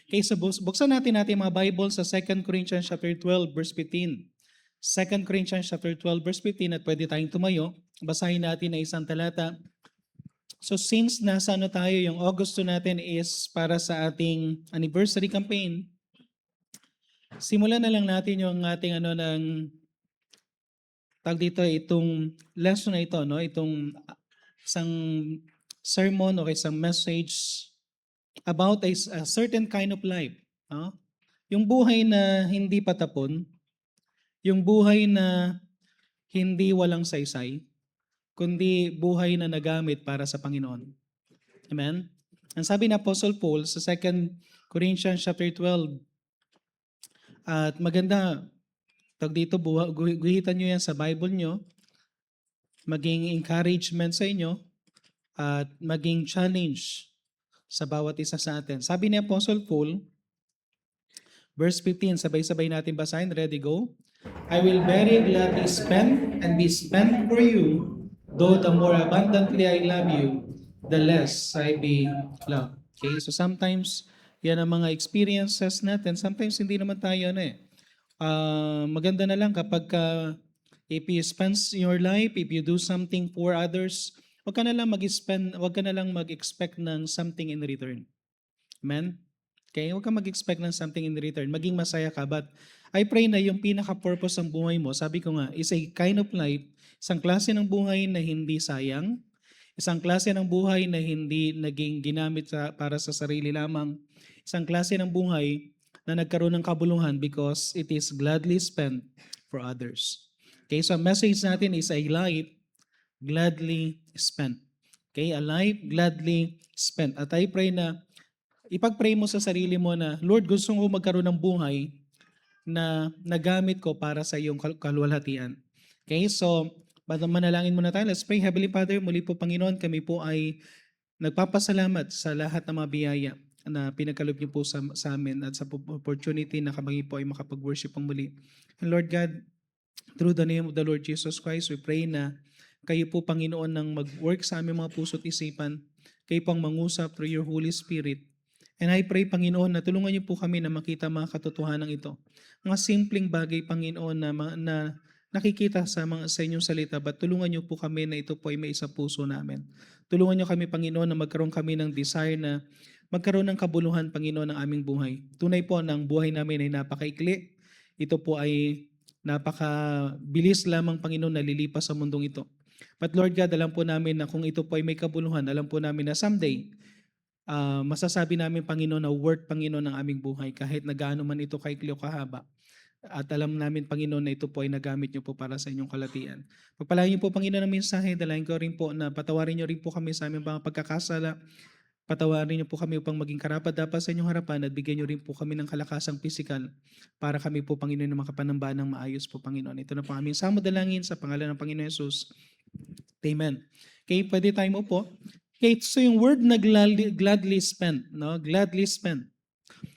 Okay, so buksan natin mga Bible sa 2 Corinthians chapter 12 verse 15. 2 Corinthians chapter 12 verse 15 at pwede tayong tumayo. Basahin natin na isang talata. So since nasa tayo, yung August 2 natin is para sa ating anniversary campaign, simulan na lang natin yung ating tag dito, itong lesson na ito, no? Itong isang sermon o isang message about a certain kind of life. No? Yung buhay na hindi patapon, yung buhay na hindi walang saysay, kundi buhay na nagamit para sa Panginoon. Amen? Ang sabi ni Apostle Paul sa 2 Corinthians chapter 12, at maganda, dito, guhitan nyo yan sa Bible nyo, maging encouragement sa inyo, at maging challenge sa bawat isa sa atin. Sabi ni Apostle Paul, verse 15, sabay-sabay natin basahin. Ready, go? I will very gladly spend and be spent for you, though the more abundantly I love you, the less I be loved. Okay, so sometimes, yan ang mga experiences natin. Sometimes hindi naman tayo maganda na lang kapag if you spend your life, if you do something for others, wag ka na lang mag-expect ng something in return. Amen? Okay, huwag kang mag-expect ng something in return. Maging masaya ka. But I pray na yung pinaka-purpose ng buhay mo, sabi ko nga, is a kind of life, isang klase ng buhay na hindi sayang, isang klase ng buhay na hindi naging ginamit para sa sarili lamang, isang klase ng buhay na nagkaroon ng kabuluhan because it is gladly spent for others. Okay, so ang message natin is a life gladly spent. Okay, a life gladly spent. At I pray na ipag-pray mo sa sarili mo na, Lord, gusto ko magkaroon ng buhay na nagamit ko para sa iyong kaluwalhatian. Okay, so manalangin muna tayo. Let's pray. Heavenly Father, muli po Panginoon, kami po ay nagpapasalamat sa lahat ng mga biyaya na pinagkaloob niyo po sa amin at sa opportunity na kami po ay makapag-worship ang muli. And Lord God, through the name of the Lord Jesus Christ, we pray na kayo po Panginoon nang mag-work sa aming mga puso't isipan, kayo pang mangusap through your Holy Spirit. And I pray, Panginoon, na tulungan niyo po kami na makita mga katotohanan ito. Mga simpleng bagay, Panginoon, na nakikita sa inyong salita, but tulungan niyo po kami na ito po ay may sa puso namin. Tulungan niyo kami, Panginoon, na magkaroon kami ng desire na magkaroon ng kabuluhan, Panginoon, ng aming buhay. Tunay po na ang buhay namin ay napakaikli. Ito po ay napakabilis lamang, Panginoon, na lilipas sa mundong ito. But Lord God, alam po namin na kung ito po ay may kabuluhan, alam po namin na someday, masasabi namin, Panginoon, na worth, Panginoon, ng aming buhay kahit na gaano man ito kaikli o kahaba. At alam namin, Panginoon, na ito po ay nagamit niyo po para sa inyong kalatian. Pagpalain niyo po, Panginoon, ng mensahe. Dalayan ko rin po na patawarin niyo rin po kami sa aming mga pagkakasala. Patawarin niyo po kami upang maging karapat-dapat sa inyong harapan at bigyan niyo rin po kami ng kalakasang pisikal para kami po, Panginoon, na makapanambaan ng maayos po, Panginoon. Ito na po aming samudalangin sa pangalan ng Panginoon Jesus. Amen. Okay, pwede tayo mo po. Okay, so yung word na gladly spent, no? Gladly spent.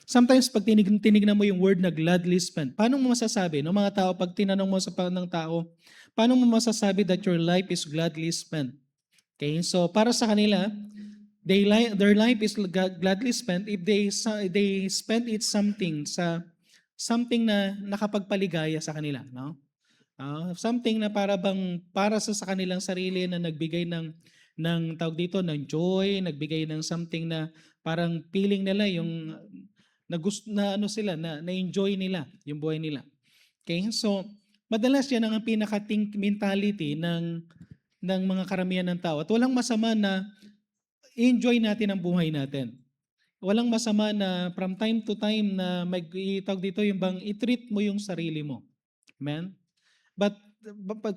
Sometimes pag tinignan mo yung word na gladly spent, paano mo masasabi, no, mga tao, pag tinanong mo sa ng tao, paano mo masasabi that your life is gladly spent? Okay, so para sa kanila, their life is gladly spent if they spend it something na nakapagpaligaya sa kanila, no? Something na para sa kanilang sarili na nagbigay ng tawag dito, ng joy, nagbigay ng something na parang feeling nila yung na-enjoy nila yung buhay nila. Okay? So, madalas yan ang pinaka-think mentality ng mga karamihan ng tao. At walang masama na enjoy natin ang buhay natin. Walang masama na from time to time na tawag dito yung i-treat mo yung sarili mo. Amen? But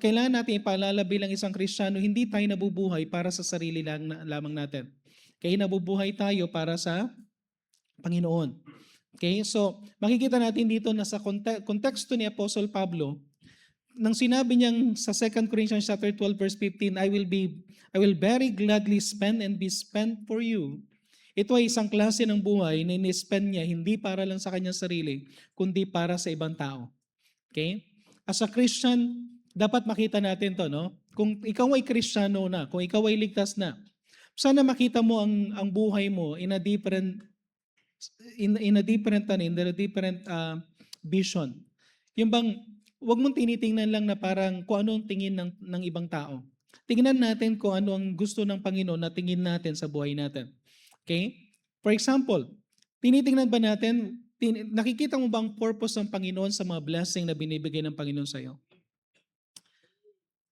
kailangan natin ipaalala bilang isang Kristiyano, hindi tayo nabubuhay para sa sarili lamang natin. Kaya nabubuhay tayo para sa Panginoon. Okay? So, makikita natin dito na sa konteksto ni Apostle Pablo, nang sinabi niyang sa 2 Corinthians chapter 12 verse 15, I will very gladly spend and be spent for you. Ito ay isang klase ng buhay na in-spend niya hindi para lang sa kanyang sarili, kundi para sa ibang tao. Okay? As a Christian, dapat makita natin to, no? Kung ikaw ay Kristiyano na, kung ikaw ay ligtas na, sana makita mo ang buhay mo in a different in a different vision. Yung bang wag mong tinitingnan lang na parang kung ano ang tingin ng ibang tao. Tingnan natin kung ano ang gusto ng Panginoon na tingin natin sa buhay natin. Okay? For example, tinitingnan ba natin, nakikita mo ba ang purpose ng Panginoon sa mga blessing na binibigay ng Panginoon sa iyo?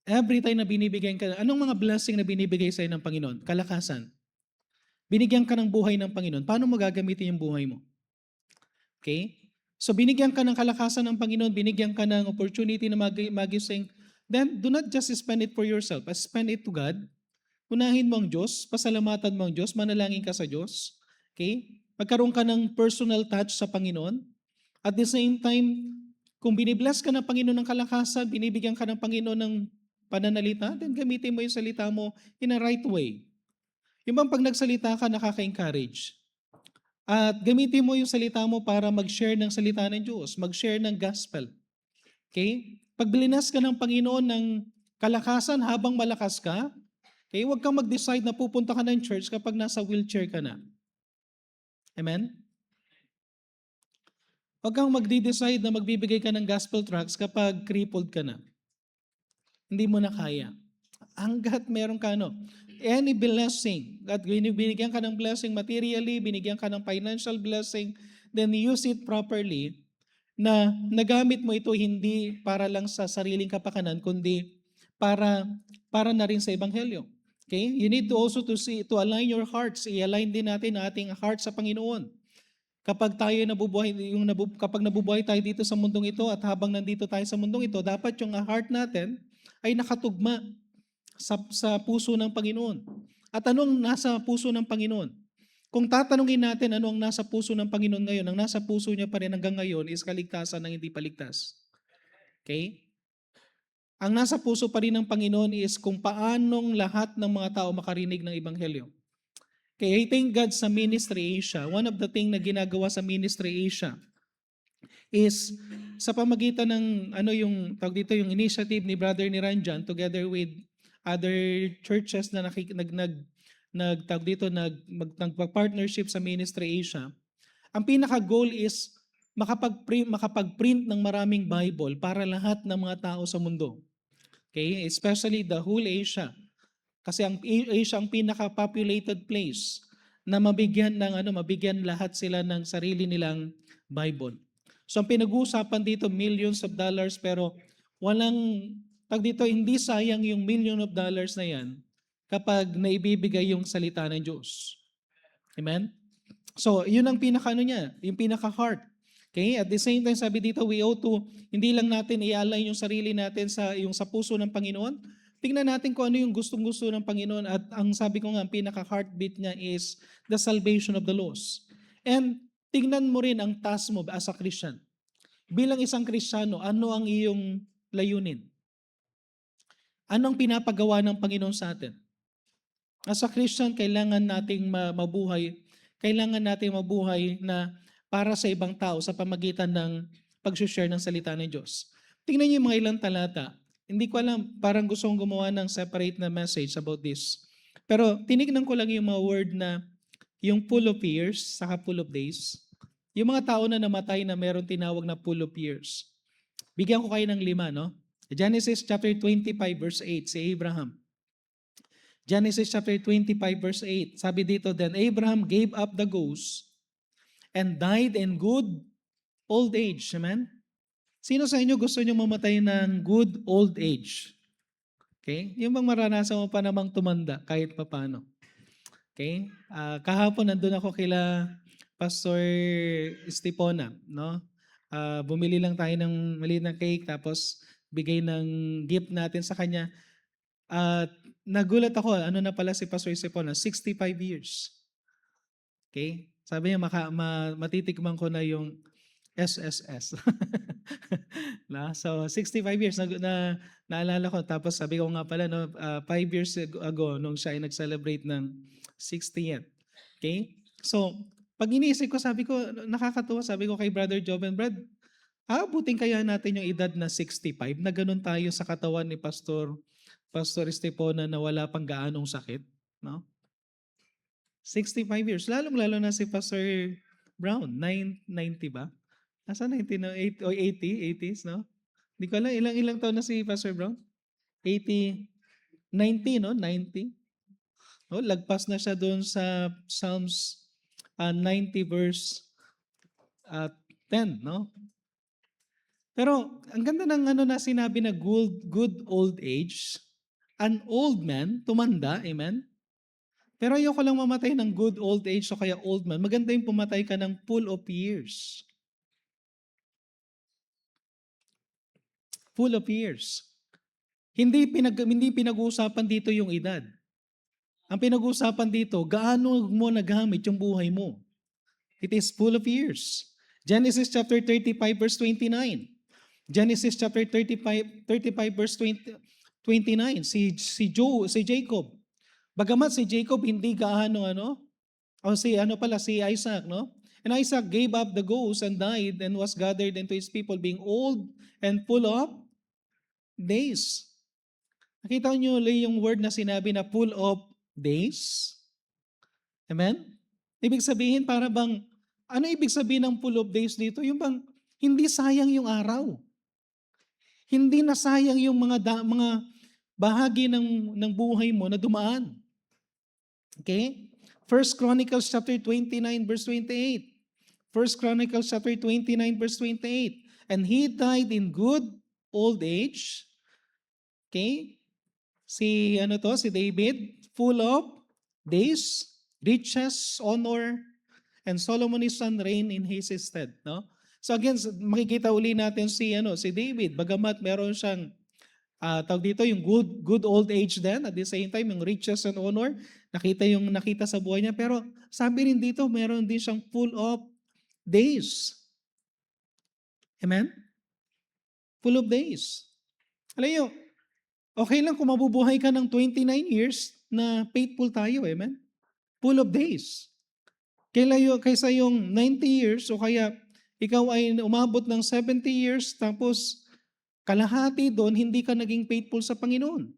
Every time na binibigyan ka, anong mga blessing na binibigay sa iyo ng Panginoon? Kalakasan. Binigyan ka ng buhay ng Panginoon. Paano mo gagamitin yung buhay mo? Okay? So binigyan ka ng kalakasan ng Panginoon, binigyan ka ng opportunity na magising, then do not just spend it for yourself, but spend it to God. Unahin mo ang Diyos, pasalamatan mo ang Diyos, manalangin ka sa Diyos. Okay? Magkaroon ka ng personal touch sa Panginoon. At the same time, kung binibless ka ng Panginoon ng kalakasan, binibigyan ka ng Panginoon ng pananalita, then gamitin mo yung salita mo in a right way. Yung bang pag nagsalita ka, nakaka-encourage. At gamitin mo yung salita mo para mag-share ng salita ng Diyos, mag-share ng gospel. Okay? Pag blinas ka ng Panginoon ng kalakasan habang malakas ka, okay, huwag kang mag-decide na pupunta ka ng church kapag nasa wheelchair ka na. Amen? Huwag kang mag-decide na magbibigay ka ng gospel tracts kapag crippled ka na. Hindi mo na kaya. Hanggat meron ka any blessing, at binigyan ka ng blessing materially, binigyan ka ng financial blessing, then use it properly, na nagamit mo ito hindi para lang sa sariling kapakanan, kundi para na rin sa Ebanghelyo. Okay? You need to also to align your hearts. I-align din natin ang ating heart sa Panginoon. Kapag tayo kapag nabubuhay tayo dito sa mundong ito at habang nandito tayo sa mundong ito, dapat yung heart natin ay nakatugma sa puso ng Panginoon. At anong nasa puso ng Panginoon? Kung tatanungin natin ano ang nasa puso ng Panginoon ngayon, ang nasa puso niya pa rin hanggang ngayon is kaligtasan ng hindi paligtas. Okay? Ang nasa puso pa rin ng Panginoon is kung paanong lahat ng mga tao makarinig ng Ebanghelyo. Kaya I thank God sa Ministry Asia. One of the thing na ginagawa sa Ministry Asia is sa pamagitan ng yung initiative ni Brother Niranjan together with other churches na nagpa-partnership sa Ministry Asia. Ang pinaka-goal is makapag-print ng maraming Bible para lahat ng mga tao sa mundo. Okay? Especially the whole Asia. Kasi ang Asia ang pinaka-populated place na mabigyan lahat sila ng sarili nilang Bible. So ang pinag-uusapan dito, millions of dollars, pero hindi sayang yung $1 million na yan kapag naibibigay yung salita ng Diyos. Amen? So, yun ang yung pinaka-heart. Okay? At the same time, sabi dito, we ought to, hindi lang natin i-align yung sarili natin sa puso ng Panginoon. Tingnan natin kung ano yung gustong-gusto ng Panginoon. At ang sabi ko nga, ang pinaka-heartbeat niya is the salvation of the lost. And tingnan mo rin ang task mo as a Christian. Bilang isang Kristiyano, ano ang iyong layunin? Anong pinapagawa ng Panginoon sa atin? As a Christian, kailangan nating mabuhay na para sa ibang tao sa pamagitan ng pag-share ng salita ng Diyos. Tingnan niyo yung mga ilang talata. Hindi ko alam, parang gusto kong gumawa ng separate na message about this. Pero tinignan ko lang yung mga word na yung full of years, saka full of days. Yung mga tao na namatay na meron tinawag na full of years. Bigyan ko kayo ng 5, no? Genesis chapter 25 verse 8, si Abraham. Genesis chapter 25 verse 8, sabi dito, then Abraham gave up the ghost and died in good old age. Amen? Sino sa inyo gusto nyo mamatay ng good old age? Okay? Yung bang maranasan mo pa namang tumanda kahit papano. Okay? Kahapon nandun ako kila Pastor Estipona, no? Bumili lang tayo ng maliit na cake tapos bigay ng gift natin sa kanya. At nagulat ako, ano na pala si Pastor Estipona, 65 years. Okay? Sabi niya, matitikman ko na yung SSS. So, 65 years naalala ko. Tapos sabi ko nga pala, 5 years ago, nung siya ay nag-celebrate ng 60th. Okay? So, pag iniisip ko, sabi ko, nakakatuwa, sabi ko kay Brother Joven, Brad, abutin kaya natin yung edad na 65 na ganun tayo sa katawan ni Pastor Estepona na wala pang gaanong sakit. No? 65 years. Lalong-lalo na si Pastor Brown? 90 ba? Nasa 90 na, 8 o 80, 80s, no? Hindi ko alam, ilang taon na si Pastor Brown? 80, 90, no? 90. Oh, lagpas na siya doon sa Psalms 90 verse uh, 10, no? Pero ang ganda ng ano na sinabi na good old age, an old man, tumanda, amen? Pero ayoko lang mamatay ng good old age o kaya old man. Maganda yung pumatay ka ng full of years. Full of years. Hindi pinag-uusapan dito yung edad. Ang pinag-uusapan dito, gaano mo nagamit yung buhay mo. It is full of years. Genesis chapter 35 verse 29. Genesis chapter 35 verse 29. Si Jacob. Bagamat si Jacob hindi gaano si Isaac, no? And Isaac gave up the ghost and died and was gathered into his people being old and full of days. Nakita niyo ulit yung word na sinabi na full of days? Amen? Ibig sabihin ano ibig sabihin ng full of days dito? Yung bang hindi sayang yung araw. Hindi na sayang yung mga bahagi ng buhay mo na dumaan. Okay? First Chronicles chapter 29 verse 28. First Chronicles chapter 29 verse 28. And he died in good old age. Okay? Si David, full of days, riches, honor, and Solomon his son reigned in his stead, no? So again, makikita uli natin si David, bagamat meron siyang tawag dito yung good old age din, at the same time yung riches and honor, nakita sa buhay niya, pero sabi rin dito meron din siyang full of days. Amen? Full of days. Alam niyo, okay lang kung mabubuhay ka ng 29 years na faithful tayo, amen? Full of days. Kaysa yung 90 years o kaya ikaw ay umabot ng 70 years tapos kalahati doon hindi ka naging faithful sa Panginoon.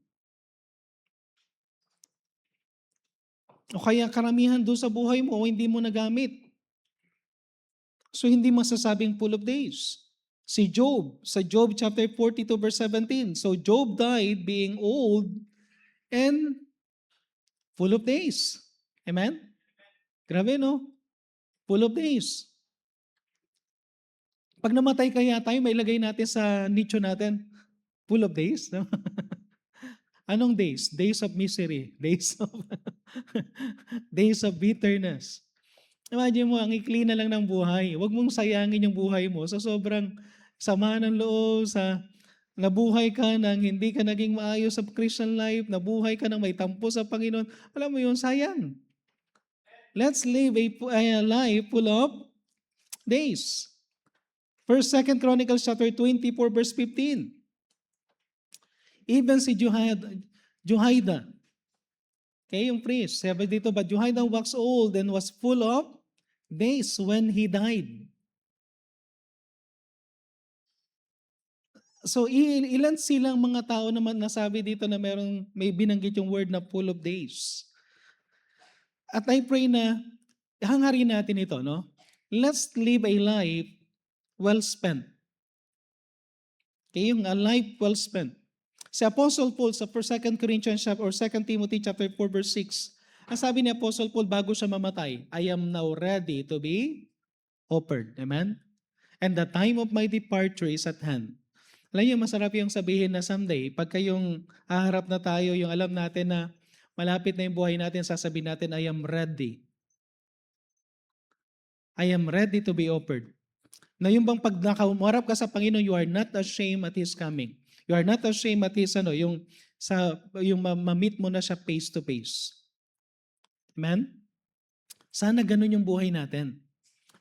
O kaya karamihan doon sa buhay mo o hindi mo nagamit. So hindi masasabing full of days. Si Job, sa Job chapter 42 verse 17. So Job died being old and full of days. Amen? Grabe, no? Full of days. Pag namatay kaya tayo, may ilagay natin sa nicho natin, full of days. No? Anong days? Days of misery. Days of bitterness. Imagine mo, ang ikli na lang ng buhay. Huwag mong sayangin yung buhay mo sa sobrang sama ng loob, sa nabuhay ka nang hindi ka naging maayos sa Christian life, nabuhay ka nang may tampo sa Panginoon. Alam mo yun, sayang. Let's live a life full of days. First, Second Chronicles chapter 24 verse 15. Even si Jehoiada, okay, yung priest, sabi dito, but Jehoiada waxed old and was full of days when he died. So ilan silang mga tao naman nasabi dito na may binanggit yung word na full of days. At I pray na hangarin natin ito, no? Let's live a life well spent. Okay, yung a life well spent. Si Apostle Paul sa 2 Corinthians or 2 Timothy chapter 4 verse 6, ang sabi ni Apostle Paul bago siya mamatay, I am now ready to be offered. Amen? And the time of my departure is at hand. Alam niyo, masarap yung sabihin na someday, pagka yung haharap na tayo, yung alam natin na malapit na yung buhay natin, sasabihin natin, I am ready. I am ready to be offered. Na yung bang pag nakamarap ka sa Panginoon, you are not ashamed at His coming. You are not ashamed at His, yung ma-meet mo na siya face to face. Amen? Sana ganun yung buhay natin.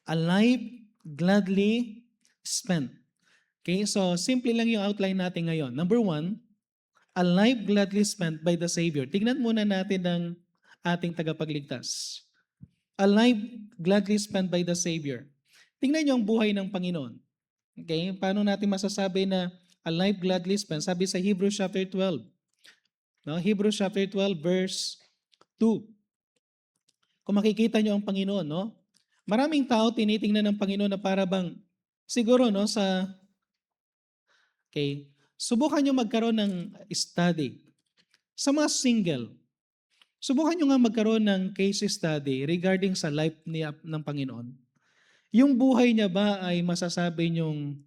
A life gladly spent. Okay, so simple lang yung outline natin ngayon. Number 1, a life gladly spent by the Savior. Tingnan muna natin ang ating tagapagligtas. A life gladly spent by the Savior. Tingnan niyo ang buhay ng Panginoon. Okay, paano natin masasabi na a life gladly spent? Sabi sa Hebrews chapter 12. No? Hebrews chapter 12 verse 2. Kung makikita niyo ang Panginoon, no? Maraming tao tinitingnan ng Panginoon na para bang siguro no subukan niyo magkaroon ng study sa mga single. Subukan niyo nga magkaroon ng case study regarding sa life niya ng Panginoon. Yung buhay niya ba ay masasabi niyong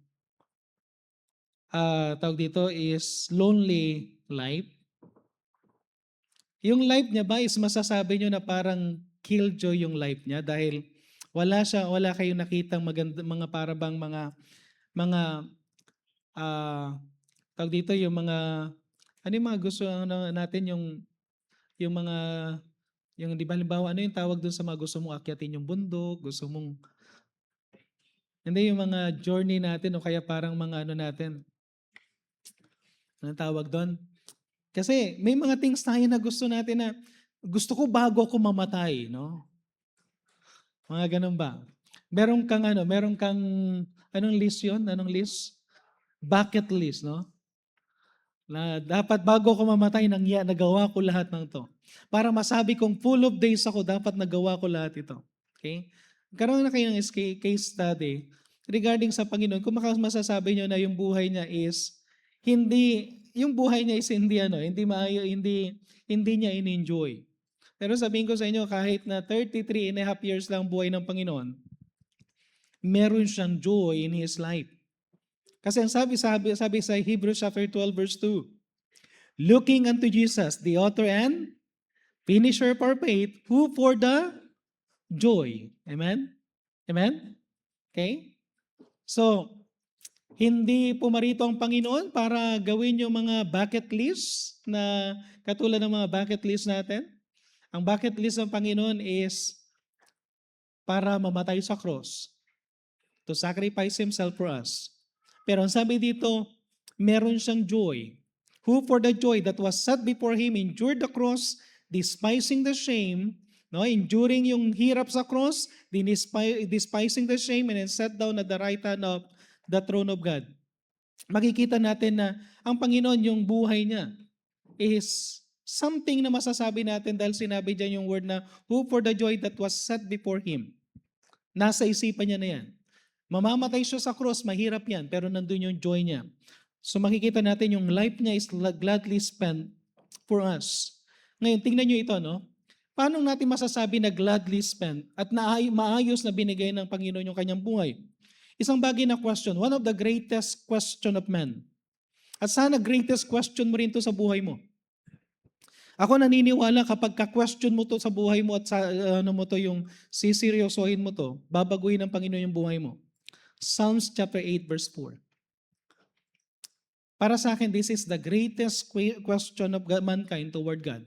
tawag dito is lonely life? Yung life niya ba is masasabi niyo na parang killjoy yung life niya dahil wala kayong nakitang maganda, mga para bang mga ah tawag dito yung mga ano yung mga gusto natin yung mga yung di ba halimbawa ano yung tawag doon sa mga gusto mong akyatin yung bundok, gusto mong hindi yung mga journey natin o kaya parang mga ano natin, anong tawag doon? Kasi may mga things tayo na gusto natin na gusto ko bago ako mamatay, no? Mga ganun ba? Meron kang anong list 'yon? Anong list? Bucket list, no? Na dapat bago ako mamatay nagawa ko lahat ng 'to. Para masabi kong full of days ako, dapat nagawa ko lahat ito. Okay? Karoon na kayo ng case study regarding sa Panginoon. Kung masasabi niyo na yung buhay niya is hindi hindi niya in-enjoy. Pero sabihin ko sa inyo, kahit na 33 and a half years lang buhay ng Panginoon, meron siyang joy in his life. Kasi ang sabi sa Hebrews chapter 12 verse 2, looking unto Jesus, the author and finisher of our faith, who for the joy. Amen? Amen? Okay? So, hindi pumarito ang Panginoon para gawin yung mga bucket list na katulad ng mga bucket list natin. Ang bucket list ng Panginoon is para mamatay sa cross, to sacrifice Himself for us. Pero ang sabi dito, meron siyang joy. Who for the joy that was set before Him endured the cross, despising the shame, no, enduring yung hirap sa cross, despising the shame, and then sat down at the right hand of the throne of God. Makikita natin na ang Panginoon, yung buhay niya is something na masasabi natin dahil sinabi diyan yung word na who for the joy that was set before Him. Nasa isipan niya na yan. Mamamatay siya sa cross, mahirap yan, pero nandun yung joy niya. So makikita natin yung life niya is gladly spent for us. Ngayon, tingnan nyo ito, no? Paano natin masasabi na gladly spent at maayos na binigay ng Panginoon yung kanyang buhay? Isang bagay na question, one of the greatest question of man. At sana greatest question mo rin to sa buhay mo. Ako naniniwala kapag ka-question mo to sa buhay mo at sa yung siseryosohin mo to, babaguhin ng Panginoon yung buhay mo. Psalms chapter 8 verse 4. Para sa akin, this is the greatest question of mankind toward God.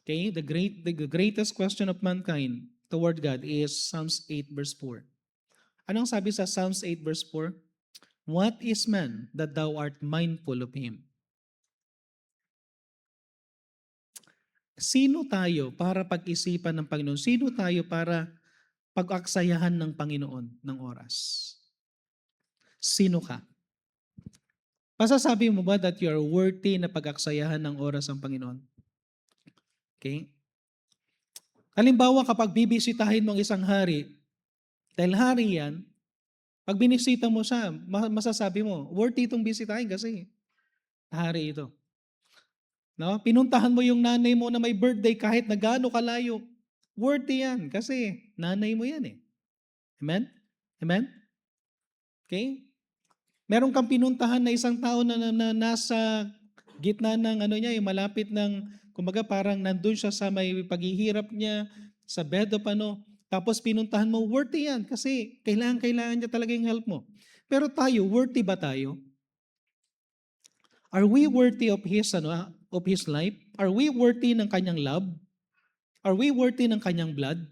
Okay, the greatest question of mankind toward God is Psalms 8 verse 4. Anong sabi sa Psalms 8 verse 4? What is man that thou art mindful of him? Sino tayo para pag-isipan ng Panginoon? Sino tayo para pag-aksayahan ng Panginoon ng oras? Sino ka? Masasabi mo ba that you are worthy na pag-aksayahan ng oras ng Panginoon? Okay? Halimbawa, kapag bibisitahin mo ang isang hari, dahil hari yan, pag binisita mo siya, masasabi mo, worthy itong bisitahin kasi hari ito. No? Pinuntahan mo yung nanay mo na may birthday kahit na gaano kalayo, worthy yan kasi nanay mo yan eh. Amen? Amen? Okay? Meron kang pinuntahan na isang tao na nasa gitna ng yung malapit ng, kumbaga parang nandun siya sa may paghihirap niya, sa bed of tapos pinuntahan mo, worthy yan kasi kailangan niya talaga yung help mo. Pero tayo, worthy ba tayo? Are we worthy of His life? Are we worthy ng kanyang love? Are we worthy ng kanyang blood?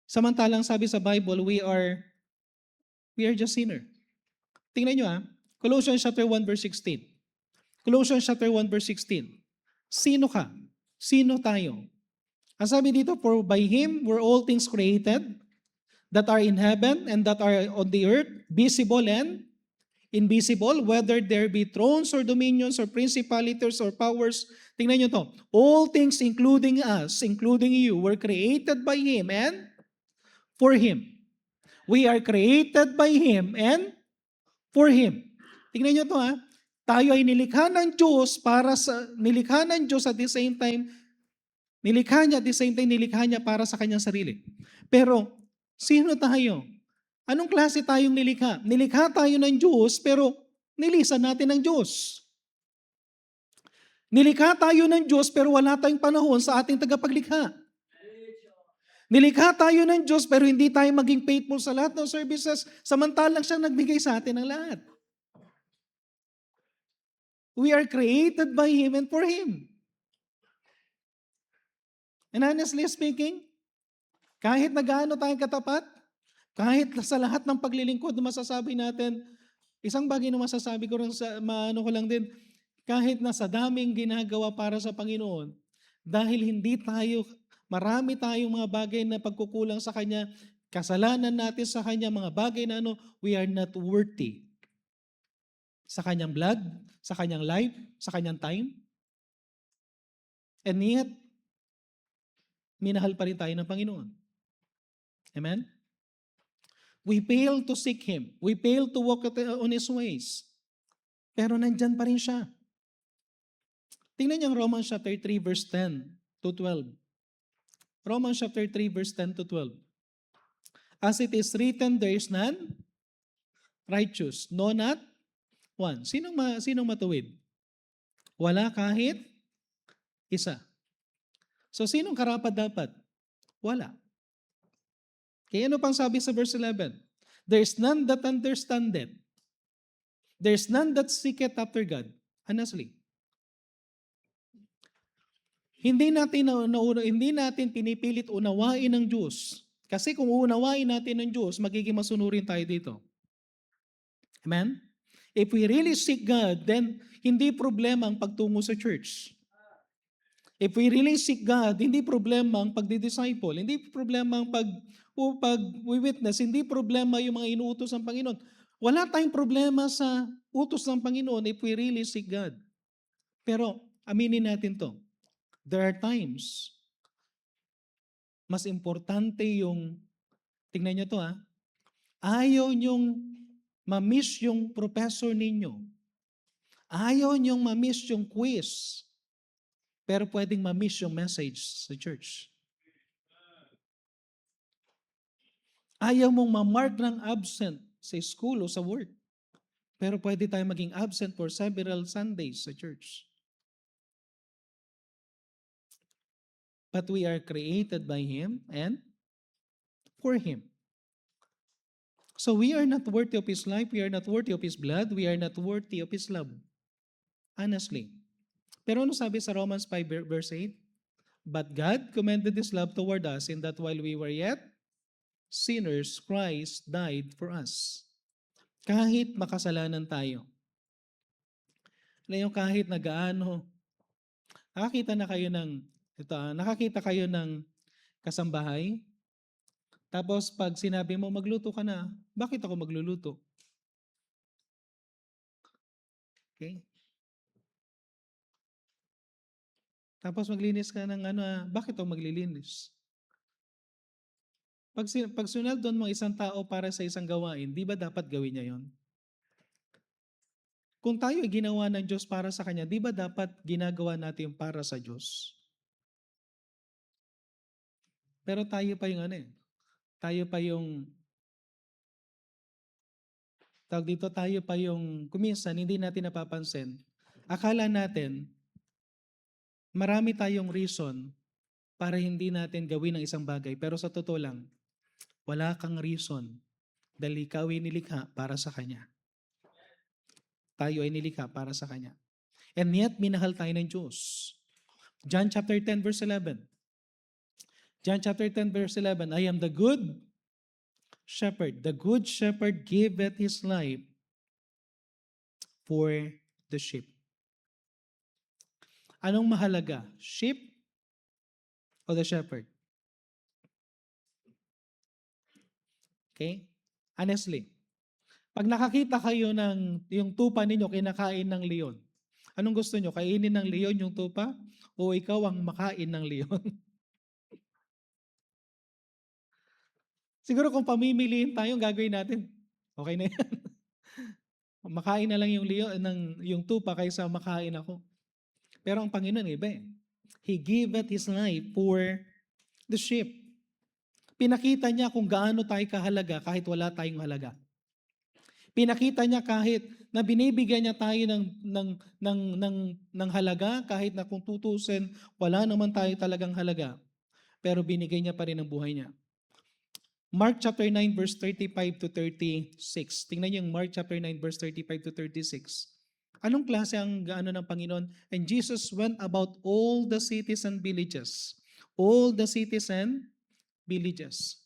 Samantalang sabi sa Bible, we are just sinner. Tingnan nyo Colossians chapter 1 verse 16. Colossians chapter 1 verse 16. Sino ka? Sino tayo? Ang sabi dito, for by Him were all things created that are in heaven and that are on the earth, visible and invisible, whether there be thrones or dominions or principalities or powers. Tingnan nyo to. All things including us, including you, were created by Him and for Him. We are created by Him and for Him. Tingnan nyo to ha. Tayo ay nilikha ng Diyos nilikha ng Diyos at the same time, nilikha niya para sa kanyang sarili. Pero, sino tayo? Anong klase tayong nilikha? Nilikha tayo ng Diyos, pero nilisan natin ng Diyos. Nilikha tayo ng Diyos, pero wala tayong panahon sa ating tagapaglikha. Nilikha tayo ng Diyos, pero hindi tayo maging faithful sa lahat ng services, samantalang siyang nagbigay sa atin ng lahat. We are created by Him and for Him. And honestly speaking, kahit na gaano tayong katapat, kahit sa lahat ng paglilingkod na masasabi natin, isang bagay na masasabi ko rin maano ko lang din, kahit na sa daming ginagawa para sa Panginoon, dahil marami tayong mga bagay na pagkukulang sa Kanya, kasalanan natin sa Kanya, mga bagay na we are not worthy. Sa Kanyang blood, sa Kanyang life, sa Kanyang time. And yet, minahal pa rin tayo ng Panginoon. Amen? We fail to seek Him. We fail to walk on His ways. Pero nandyan pa rin siya. Tingnan niyo ang Romans chapter 3 verse 10 to 12. Romans chapter 3 verse 10 to 12. As it is written, there is none righteous, no not one. Sinong matuwid? Wala kahit isa. So sinong karapat-dapat? Wala. Kaya ano pang sabi sa verse 11? There is none that understandeth. There is none that seeketh after God. Honestly. Hindi natin pinipilit unawain ng Diyos. Kasi kung uunawain natin ng Diyos, magiging masunurin tayo dito. Amen? If we really seek God, then hindi problema ang pagtungo sa church. If we really seek God, hindi problema ang pagdi-disciple, hindi problema ang pag-witness, hindi problema yung mga inuutos ng Panginoon. Wala tayong problema sa utos ng Panginoon if we really seek God. Pero, aminin natin to. There are times, mas importante yung, tingnan nyo to ha, ayaw nyong ma-miss yung professor ninyo. Ayaw nyong ma-miss yung quiz. Pero pwedeng ma-miss yung message sa church. Ayaw mong ma-mark ng absent sa school o sa work. Pero pwede tayo maging absent for several Sundays sa church. But we are created by Him and for Him. So we are not worthy of His life, we are not worthy of His blood, we are not worthy of His love. Honestly. Pero ano sabi sa Romans 5 verse 8? But God commended His love toward us in that while we were yet sinners, Christ died for us. Kahit makasalanan tayo. Kahit na gaano, nakakita kayo ng kasambahay, tapos pag sinabi mo, magluto ka na, bakit ako magluluto? Okay? Tapos maglinis ka ng bakit ako maglilinis? Pag sunod doon mo isang tao para sa isang gawain, di ba dapat gawin niya yon? Kung tayo ay ginawa ng Diyos para sa Kanya, di ba dapat ginagawa natin para sa Diyos? Pero tayo pa yung tayo pa yung kuminsan, hindi natin napapansin. Akala natin, marami tayong reason para hindi natin gawin ang isang bagay. Pero sa totoo lang, wala kang reason dahil ikaw ay nilikha para sa Kanya. Tayo ay nilikha para sa Kanya. And yet, minahal tayo ng Diyos. John chapter 10 verse 11. John chapter 10 verse 11, I am the good shepherd. The good shepherd giveth his life for the sheep. Anong mahalaga? Sheep o the shepherd? Okay? Honestly, pag nakakita kayo yung tupa ninyo kinakain ng leon, anong gusto nyo? Kainin ng leon yung tupa? O ikaw ang makain ng leon? Siguro kung pamimiliin tayo, ang gagawin natin, okay na yan. Makain na lang yung Leo ng yung tupa kaysa makain ako. Pero ang Panginoon iba eh. He giveth His life for the sheep. Pinakita niya kung gaano tayo kahalaga kahit wala tayong halaga. Pinakita niya kahit na binibigyan niya tayo ng halaga, kahit na kung tutusin, wala naman tayo talagang halaga. Pero binigay niya pa rin ang buhay niya. Mark chapter 9 verse 35 to 36. Tingnan niyo yung Mark chapter 9 verse 35 to 36. Anong klase ang gaano ng Panginoon? And Jesus went about all the cities and villages. All the cities and villages.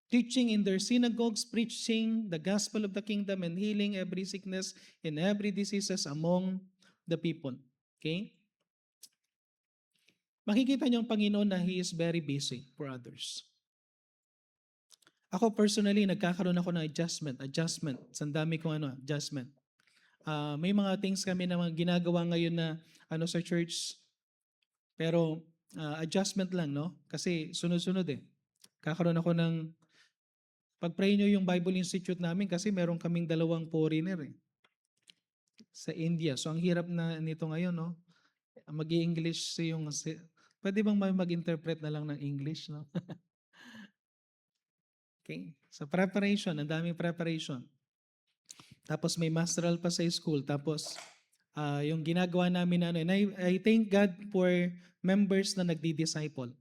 Teaching in their synagogues, preaching the gospel of the kingdom, and healing every sickness and every diseases among the people. Okay? Makikita niyo ang Panginoon na He is very busy for others. Ako personally, nagkakaroon ako ng adjustment. Sandami kong adjustment. May mga things kami na mga ginagawa ngayon na sa church, pero adjustment lang, no? Kasi sunod-sunod eh. Kakaroon ako ng, pag-pray nyo yung Bible Institute namin kasi meron kaming 2 foreigner eh, sa India. So ang hirap na nito ngayon, no? Mag-i-English yung, pwede bang mag-interpret na lang ng English, no? Okay? So preparation, ang daming preparation. Tapos may masteral pa sa school. Tapos yung ginagawa namin and I thank God for members na nagdi-disciple.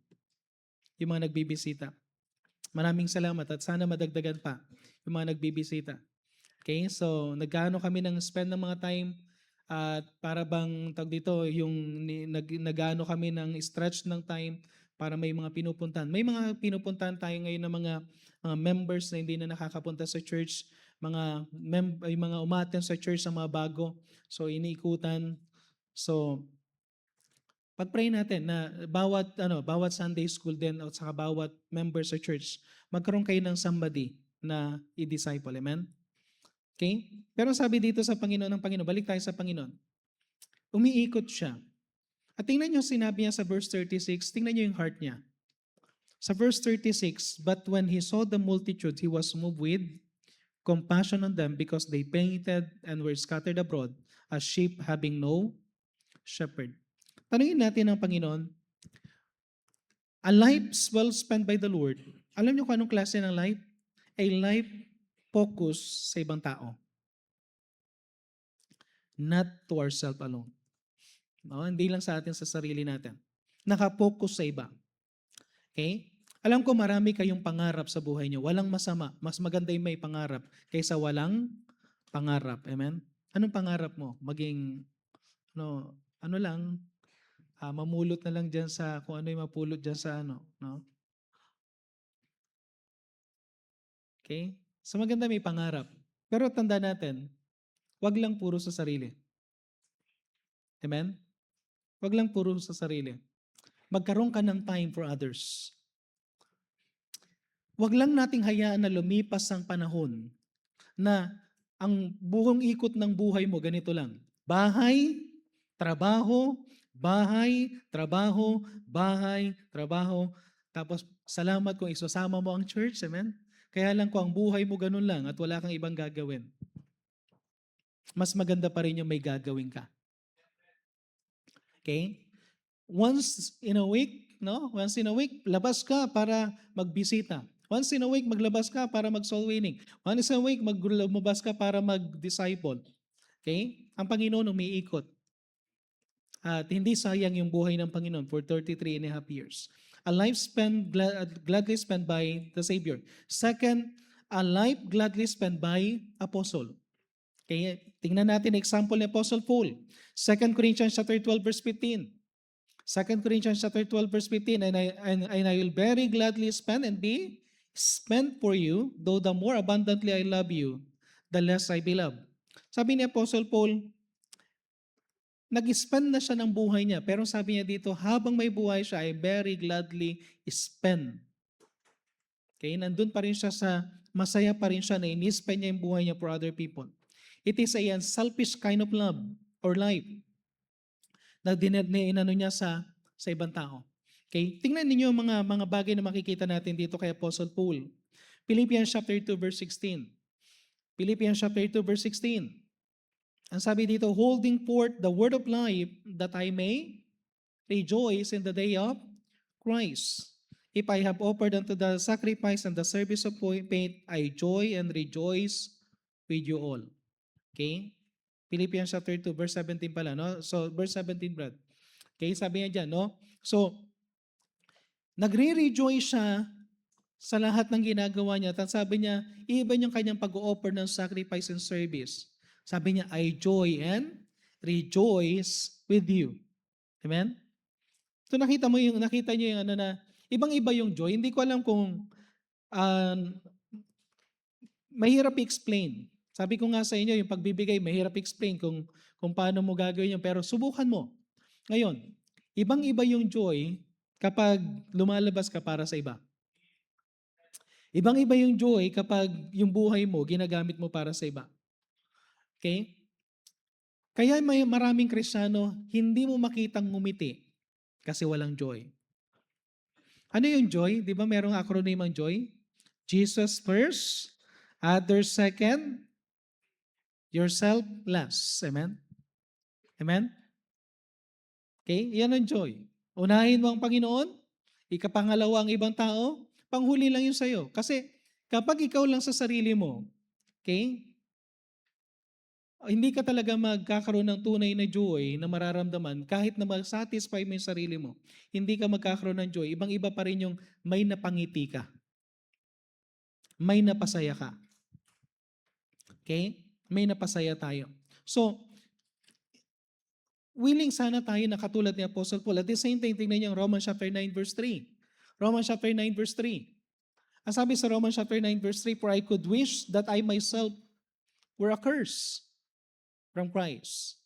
Yung mga nagbibisita. Maraming salamat at sana madagdagan pa yung mga nagbibisita. Okay? So nagkaano kami ng spend ng mga time at para bang dito yung nagano kami ng stretch ng time para may mga pinupuntahan. May mga pinupuntahan tayo ngayon ng mga members na hindi na nakakapunta sa church, mga umaten sa church sa mga bago. So iniikutan. So pag-pray natin na bawat Sunday school din at saka bawat member sa church, magkaroon kayo ng somebody na i-disciple. Amen? Okay? Pero sabi dito sa Panginoon ng Panginoon, balik tayo sa Panginoon. Umiikot siya. At tingnan niyo sinabi niya sa verse 36, tingnan niyo yung heart niya. Sa verse 36, but when he saw the multitude, he was moved with compassion on them because they fainted and were scattered abroad as sheep having no shepherd. Tanungin natin ang Panginoon, a life well spent by the Lord, alam niyo kung anong klase ng life? A life focus sa ibang tao. Not to ourselves alone. No, hindi lang sa atin, sa sarili natin. Nakapokus sa iba. Okay? Alam ko marami kayong pangarap sa buhay niyo. Walang masama. Mas maganda yung may pangarap kaysa walang pangarap. Amen? Anong pangarap mo? Maging, mamulot na lang dyan sa, kung ano yung mapulot dyan sa no? Okay? So maganda may pangarap. Pero tanda natin, wag lang puro sa sarili. Amen? Wag lang puro sa sarili. Magkaroon ka ng time for others. Wag lang nating hayaan na lumipas ang panahon na ang buong ikot ng buhay mo ganito lang. Bahay, trabaho, bahay, trabaho, bahay, trabaho. Tapos salamat kung isasama mo ang church, amen? Kaya lang kung ang buhay mo ganun lang at wala kang ibang gagawin, mas maganda pa rin yung may gagawin ka. Okay? Once in a week, Once in a week, labas ka para magbisita. Once in a week, maglabas ka para mag-soul winning. Once in a week, maglabas ka para mag-disciple. Okay? Ang Panginoon umiikot. At hindi sayang yung buhay ng Panginoon for 33 and a half years. A life gladly spent by the Savior. Second, a life gladly spent by Apostle. Okay? Tingnan natin example ni Apostle Paul. 2 Corinthians chapter 12 verse 15. 2 Corinthians chapter 12 verse 15, and I will very gladly spend and be spent for you, though the more abundantly I love you, the less I be loved. Sabi ni Apostle Paul, nag-spend na siya ng buhay niya, pero sabi niya dito, habang may buhay siya, I very gladly spend. Okay, nandun pa rin siya masaya pa rin siya na in-spend niya yung buhay niya for other people. It is a selfish kind of love or life na inano niya sa ibang tao. Okay? Tingnan ninyo ang mga bagay na makikita natin dito kay Apostle Paul. Philippians chapter 2 verse 16. Philippians chapter 2 verse 16. Ang sabi dito, holding forth the word of life that I may rejoice in the day of Christ. If I have offered unto the sacrifice and the service of faith, I joy and rejoice with you all. Okay? Philippians chapter 2 verse 17 pala, no? So verse 17, Brad. Okay, sabi niya dyan, no? So, nagre-rejoice siya sa lahat ng ginagawa niya. At sabi niya, even yung kanyang pag-offer ng sacrifice and service. Sabi niya, I joy and rejoice with you. Amen? So nakita niyo yung ano na, ibang-iba yung joy. Hindi ko alam kung uh, mahirap i-explain. Sabi ko nga sa inyo, yung pagbibigay, mahirap i-explain kung paano mo gagawin yun. Pero subukan mo. Ngayon, ibang-iba yung joy kapag lumalabas ka para sa iba. Ibang-iba yung joy kapag yung buhay mo, ginagamit mo para sa iba. Okay? Kaya may maraming Kristiyano, hindi mo makitang ngumiti kasi walang joy. Ano yung joy? Di ba merong acronym ang joy? Jesus first, others second, yourself last. Amen? Amen? Okay? Yan ang joy. Unahin mo ang Panginoon, ikapangalawa ang ibang tao, panghuli lang yun sa'yo. Kasi kapag ikaw lang sa sarili mo, okay, hindi ka talaga magkakaroon ng tunay na joy na mararamdaman kahit na mag-satisfy mo yung sarili mo. Hindi ka magkakaroon ng joy. Ibang-iba pa rin yung may napangiti ka. May napasaya ka. Okay? May napasaya tayo. So, willing sana tayo na katulad ni Apostle Paul. At the same time, tingnan niyo Romans chapter 9 verse 3. Romans chapter 9 verse 3. Ang sabi sa Romans chapter 9 verse 3, for I could wish that I myself were accursed from Christ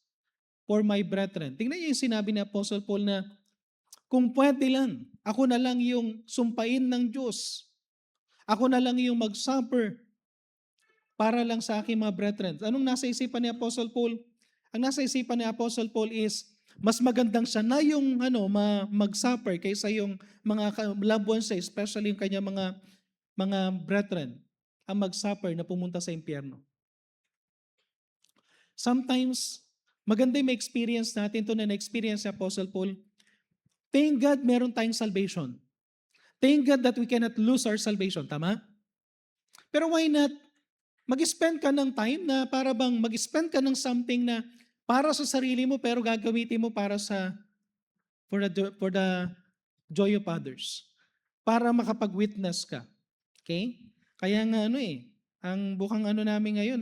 for my brethren. Tingnan niyo yung sinabi ni Apostle Paul na kung pwede lang, ako na lang yung sumpain ng Diyos. Ako na lang yung mag-suffer para lang sa aking mga brethren. Anong nasa isipan ni Apostle Paul? Ang nasa isipan ni Apostle Paul is, mas magandang siya na yung mag-suffer kaysa yung mga loved ones, especially yung kanya mga brethren, ang mag-suffer na pumunta sa impyerno. Sometimes, maganda yung experience natin ito na na-experience ni Apostle Paul. Thank God meron tayong salvation. Thank God that we cannot lose our salvation. Tama? Pero why not mag-spend ka ng time na para bang mag-spend ka ng something na para sa sarili mo pero gagamitin mo para for the joy of others. Para makapag-witness ka. Okay? Kaya nga ang bukang namin ngayon,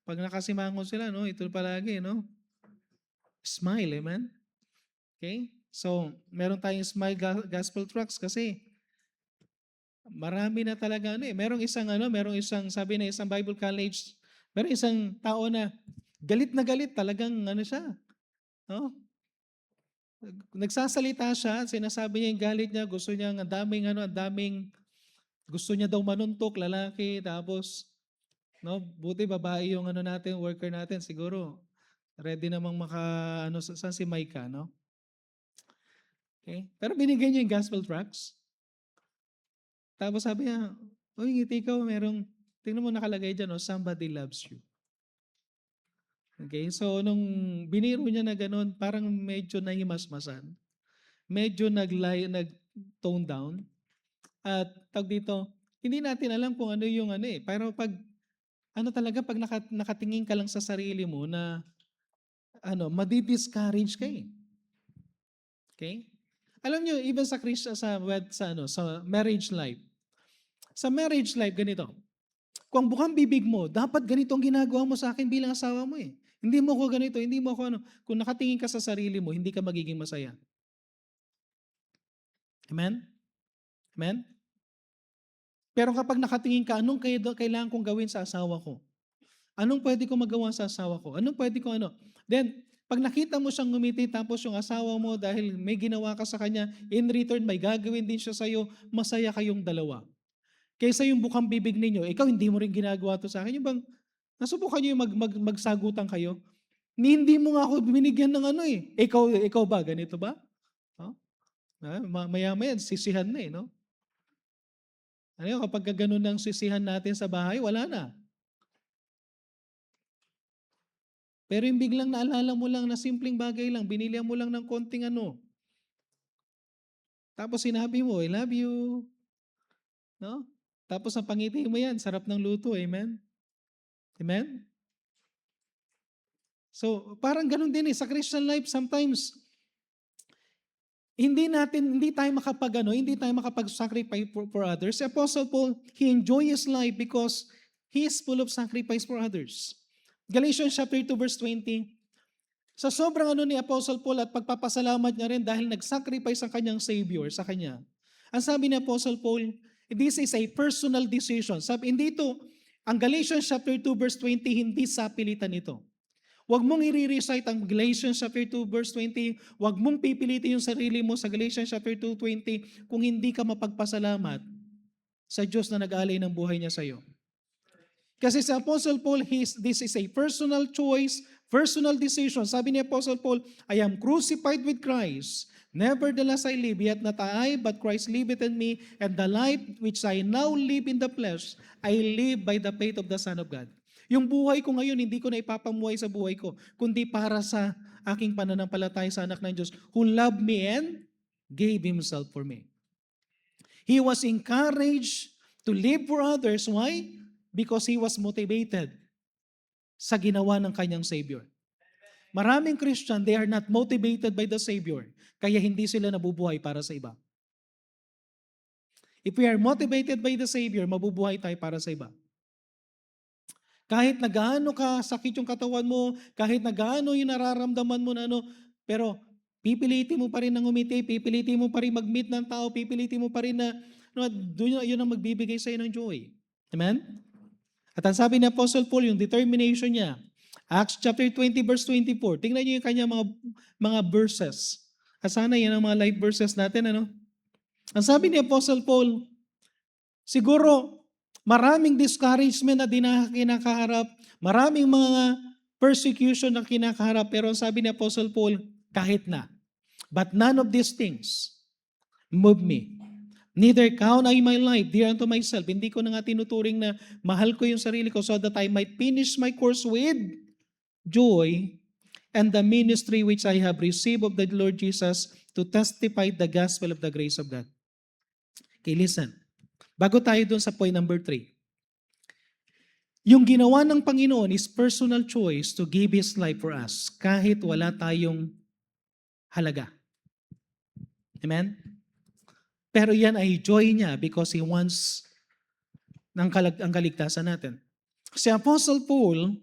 pag nakasimangon sila, ito palagi, smile, amen? Okay? So, meron tayong Smile Gospel Tracts kasi marami na talaga merong isang sabi na isang Bible college, merong isang tao na galit na galit talagang siya. No? Nagsasalita siya, sinasabi niya yung galit niya, gusto niya ang daming gusto niya daw manuntok lalaki, tapos buti babae yung natin, worker natin, siguro ready namang saan si Micah, no? Okay? Pero binigyan niya yung gospel tracts. Tapos sabi niya, uy, ngiti ka, tingnan mo nakalagay dyan, somebody loves you. Okay, so nung biniro niya na ganun, parang medyo nahimasmasan. Medyo nag-tone down. At dito, hindi natin alam kung ano yung pero pag pag nakatingin ka lang sa sarili mo na madi-discourage ka eh. Okay? Alam niyo, even sa sa marriage life. Sa marriage life, ganito. Kung bukang bibig mo, dapat ganito ang ginagawa mo sa akin bilang asawa mo eh. Hindi mo ako ganito, hindi mo ako Kung nakatingin ka sa sarili mo, hindi ka magiging masaya. Amen? Amen? Pero kapag nakatingin ka, anong kailangan kong gawin sa asawa ko? Anong pwede kong magawa sa asawa ko? Anong pwede kong Then, pag nakita mo siyang ngumiti tapos yung asawa mo dahil may ginawa ka sa kanya, in return may gagawin din siya sa'yo, masaya kayong dalawa. Kaysa yung bukang bibig ninyo, ikaw hindi mo rin ginagawa to sa akin. Yung bang, nasubukan nyo yung magsagutan kayo? Hindi mo nga ako binigyan ng Ikaw ba? Ganito ba? Huh? Maya-maya sisihan na, no? Ano yun, kapag ganun ang sisihan natin sa bahay, wala na. Pero yung biglang naalala mo lang na simpleng bagay lang, binilihan mo lang ng konting ano, tapos sinabi mo, I love you, no? Tapos ang pangiti mo yan, sarap ng luto, amen? Amen? So, parang ganun din sa Christian life, sometimes, hindi tayo makapag-sacrifice for others. Si Apostle Paul, he enjoy his life because he is full of sacrifice for others. Galatians chapter 2 verse 20, sa sobrang ni Apostle Paul at pagpapasalamat niya rin dahil nag-sacrifice ang kanyang Savior sa kanya. Ang sabi ni Apostle Paul, this is a personal decision. Sabi, hindi ito, ang Galatians chapter 2 verse 20, hindi sapilitan ito. Huwag mong i-recite ang Galatians chapter 2 verse 20. Huwag mong pipilitin yung sarili mo sa Galatians chapter 2:20 kung hindi ka mapagpasalamat sa Diyos na nag-alay ng buhay niya sa iyo. Kasi sa Apostle Paul, this is a personal choice, personal decision. Sabi ni Apostle Paul, I am crucified with Christ. Nevertheless I live, yet not I, but Christ liveth in me, and the life which I now live in the flesh, I live by the faith of the Son of God. Yung buhay ko ngayon, hindi ko na ipapamuhay sa buhay ko, kundi para sa aking pananampalataya sa anak ng Diyos who loved me and gave Himself for me. He was encouraged to live for others. Why? Because he was motivated sa ginawa ng kanyang Savior. Maraming Christian, they are not motivated by the Savior, kaya hindi sila nabubuhay para sa iba. If we are motivated by the Savior, mabubuhay tayo para sa iba. Kahit na gaano ka sakit yung katawan mo, kahit na gaano yung nararamdaman mo na pero pipilitin mo pa rin ng umiti, pipilitin mo pa rin mag-meet ng tao, pipilitin mo pa rin na yun ang magbibigay sa iyo ng joy. Amen? At ang sabi ni Apostle Paul, yung determination niya, Acts chapter 20 verse 24. Tingnan niyo yung kanyang mga verses. At sana yan ang mga life verses natin. Ang sabi ni Apostle Paul, siguro maraming discouragement na kinakaharap, maraming mga persecution na kinakaharap, pero ang sabi ni Apostle Paul, kahit na. But none of these things move me. Neither count I my life dear unto myself. Hindi ko na nga tinuturing na mahal ko yung sarili ko so that I might finish my course with joy and the ministry which I have received of the Lord Jesus to testify the gospel of the grace of God. Okay, listen. Bago tayo dun sa point number 3. Yung ginawa ng Panginoon is personal choice to give His life for us kahit wala tayong halaga. Amen? Pero yan ay joy niya because He wants ang kaligtasan natin. Si Apostle Paul,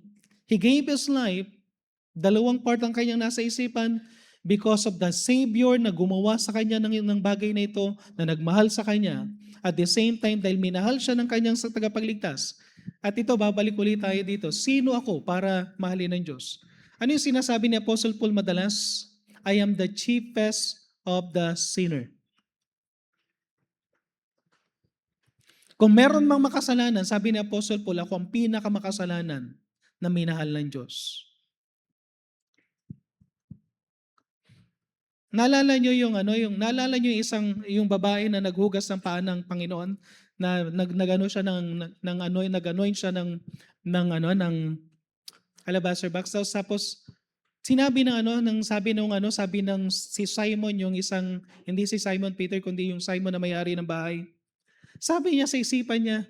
he gave his life, dalawang part ang kanyang nasa isipan, because of the Savior na gumawa sa kanya ng bagay na ito, na nagmahal sa kanya, at the same time, dahil minahal siya ng kanyang tagapagligtas. At ito, babalik ulit tayo dito. Sino ako para mahalin ng Diyos? Ano yung sinasabi ni Apostle Paul madalas? I am the chiefest of the sinner. Kung meron mang makasalanan, sabi ni Apostle Paul, ako ang pinakamakasalanan na minahal ng Diyos. Naalala niyo yung babae na naghugas ng paa ng Panginoon na nagano siya nag-anoint siya ng alabaster box. Tapos sinabi sabi ng si Simon, yung isang hindi si Simon Peter kundi yung Simon na may-ari ng bahay. Sabi niya sa isipan niya,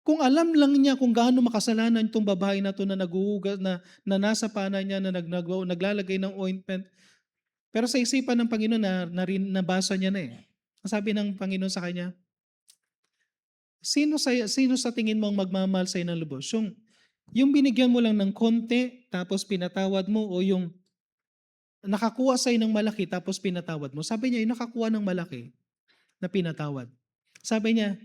kung alam lang niya kung gaano makasalanan itong babae na to na naghuhugas na nasa pana niya na naglalagay ng ointment. Pero sa isipan ng Panginoon nabasa niya na eh. Sabi ng Panginoon sa kanya, sino sa tingin mo ang magmamahal sa'yo ng lubos? Yung binigyan mo lang ng konti, tapos pinatawad mo, o yung nakakuha sa'yo ng malaki, tapos pinatawad mo. Sabi niya, yung nakakuha ng malaki, na pinatawad. Sabi niya,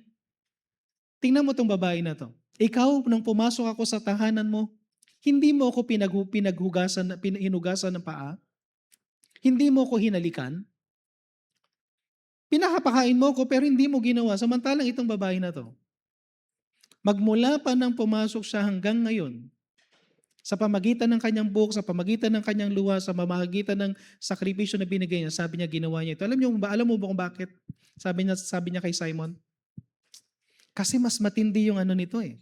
tingnan mo tong babae na to. Ikaw, nang pumasok ako sa tahanan mo, hindi mo ako hinugasan ng paa. Hindi mo ko hinalikan. Pinakapakain mo ko pero hindi mo ginawa. Samantalang itong babae na to, magmula pa nang pumasok siya hanggang ngayon, Sa pamagitan ng kanyang buhok, sa pamagitan ng kanyang luha, sa pamagitan ng sakripisyo na binigay niya, sabi niya ginawa niya ito. Alam mo ba kung bakit? Sabi niya kay Simon, kasi mas matindi yung ano nito eh.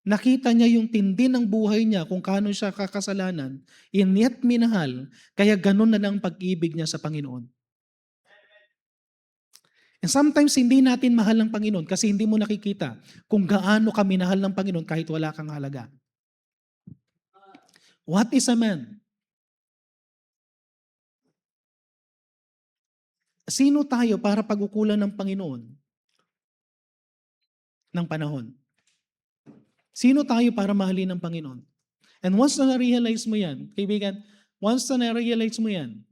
Nakita niya yung tindi ng buhay niya kung kaano siya kakasalanan, and yet minahal, kaya ganun na lang ang pag-ibig niya sa Panginoon. And sometimes hindi natin mahal ng Panginoon kasi hindi mo nakikita kung gaano ka minahal ng Panginoon kahit wala kang halaga. What is a man? Sino tayo para pag-ukulan ng Panginoon ng panahon? Sino tayo para mahalin ng Panginoon? And once na na-realize mo yan, kaibigan, once na na-realize mo yan,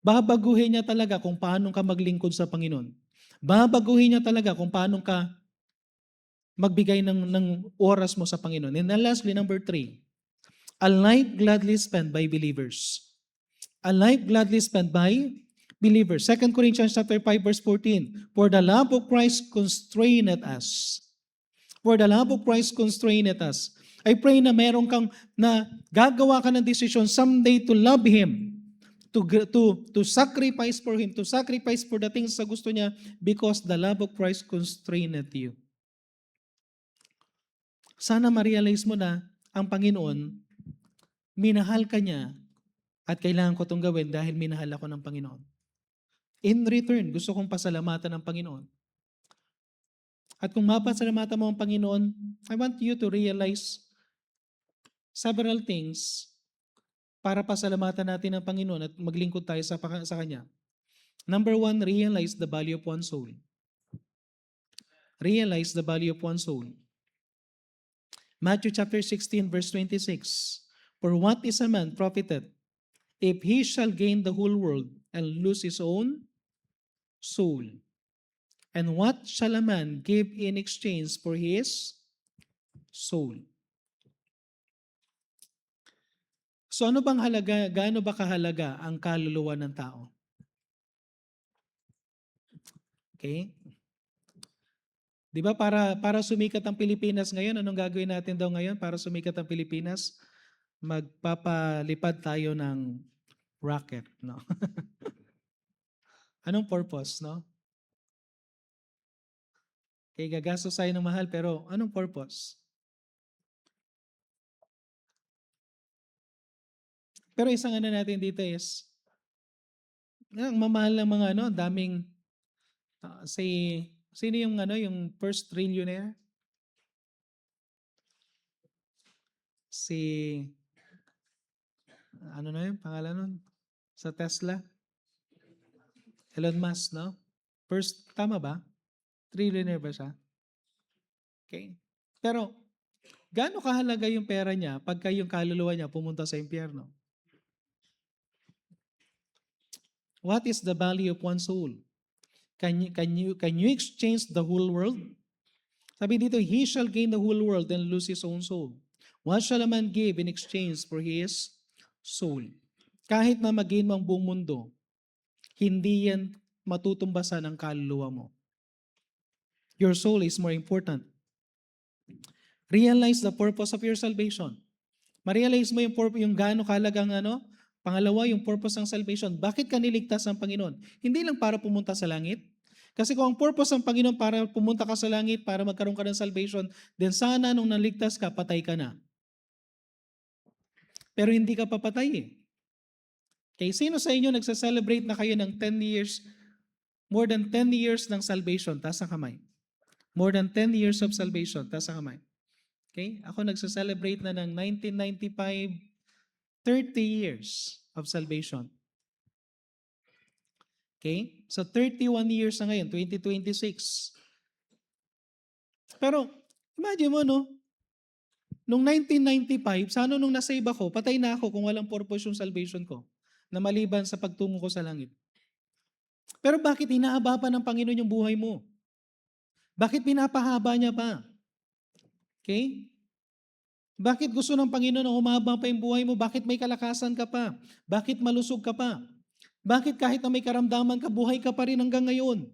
babaguhin niya talaga kung paano ka maglingkod sa Panginoon. Babaguhin niya talaga kung paano ka magbigay ng oras mo sa Panginoon. And then lastly, number 3, a life gladly spent by believers. A life gladly spent by believers. 2 Corinthians chapter 5 verse 14. For the love of Christ constraineth us. For the love of Christ constraineth us. I pray na meron kang na gagawa ka ng decision someday to love Him, to sacrifice for Him, to sacrifice for the things sa gusto niya because the love of Christ constraineth you. Sana ma-realize mo na ang Panginoon, minahal ka niya at kailangan ko itong gawin dahil minahal ako ng Panginoon. In return, gusto kong pasalamatan ng Panginoon. At kung mapasalamatan mo ang Panginoon, I want you to realize several things para pasalamatan natin ang Panginoon at maglingkod tayo sa Kanya. Number 1, realize the value of one's soul. Realize the value of one's soul. Matthew chapter 16 verse 26. For what is a man profited if he shall gain the whole world and lose his own soul? And what shall a man give in exchange for his soul? So ano bang halaga, gaano ba kahalaga ang kaluluwa ng tao? Okay? Di ba para sumikat ang Pilipinas ngayon, anong gagawin natin daw ngayon para sumikat ang Pilipinas? Magpapalipad tayo ng rocket, no? Anong purpose, no? Okay, gagastos tayo ng mahal, pero anong purpose? Pero isang ano natin dito is, ang mamahal ng mga daming, sino yung first trillionaire? Si, ano na yung pangalan nun? Sa Tesla? Elon Musk, no? First, tama ba? Trillionaire ba siya? Okay. Pero, gaano kahalaga yung pera niya pagka yung kaluluwa niya pumunta sa impyerno? What is the value of one soul? Can you exchange the whole world? Sabi dito, he shall gain the whole world and lose his own soul. What shall a man give in exchange for his soul? Kahit na mag-gain mo ang buong mundo, hindi yan matutumbasan ang kaluluwa mo. Your soul is more important. Realize the purpose of your salvation. Ma-realize mo yung gaano kalagang pangalawa, yung purpose ng salvation. Bakit ka niligtas ng Panginoon? Hindi lang para pumunta sa langit. Kasi kung ang purpose ng Panginoon para pumunta ka sa langit, para magkaroon ka ng salvation, then sana nung naligtas ka, patay ka na. Pero hindi ka papatay eh. Okay, sino sa inyo nagsa-celebrate na kayo ng 10 years, more than 10 years ng salvation? Taas ang kamay. More than 10 years of salvation. Taas ang kamay. Okay, ako nagsa-celebrate na ng 1995, 30 years of salvation. Okay? So 31 years na ngayon, 2026. Pero imagine mo, no? Nung 1995, sana nung nasave ako, patay na ako kung walang purpose yung salvation ko na maliban sa pagtungo ko sa langit. Pero bakit hinahaba pa ng Panginoon yung buhay mo? Bakit pinapahaba niya pa? Okay? Bakit gusto ng Panginoon na humaba pa yung buhay mo? Bakit may kalakasan ka pa? Bakit malusog ka pa? Bakit kahit na may karamdaman ka, buhay ka pa rin hanggang ngayon?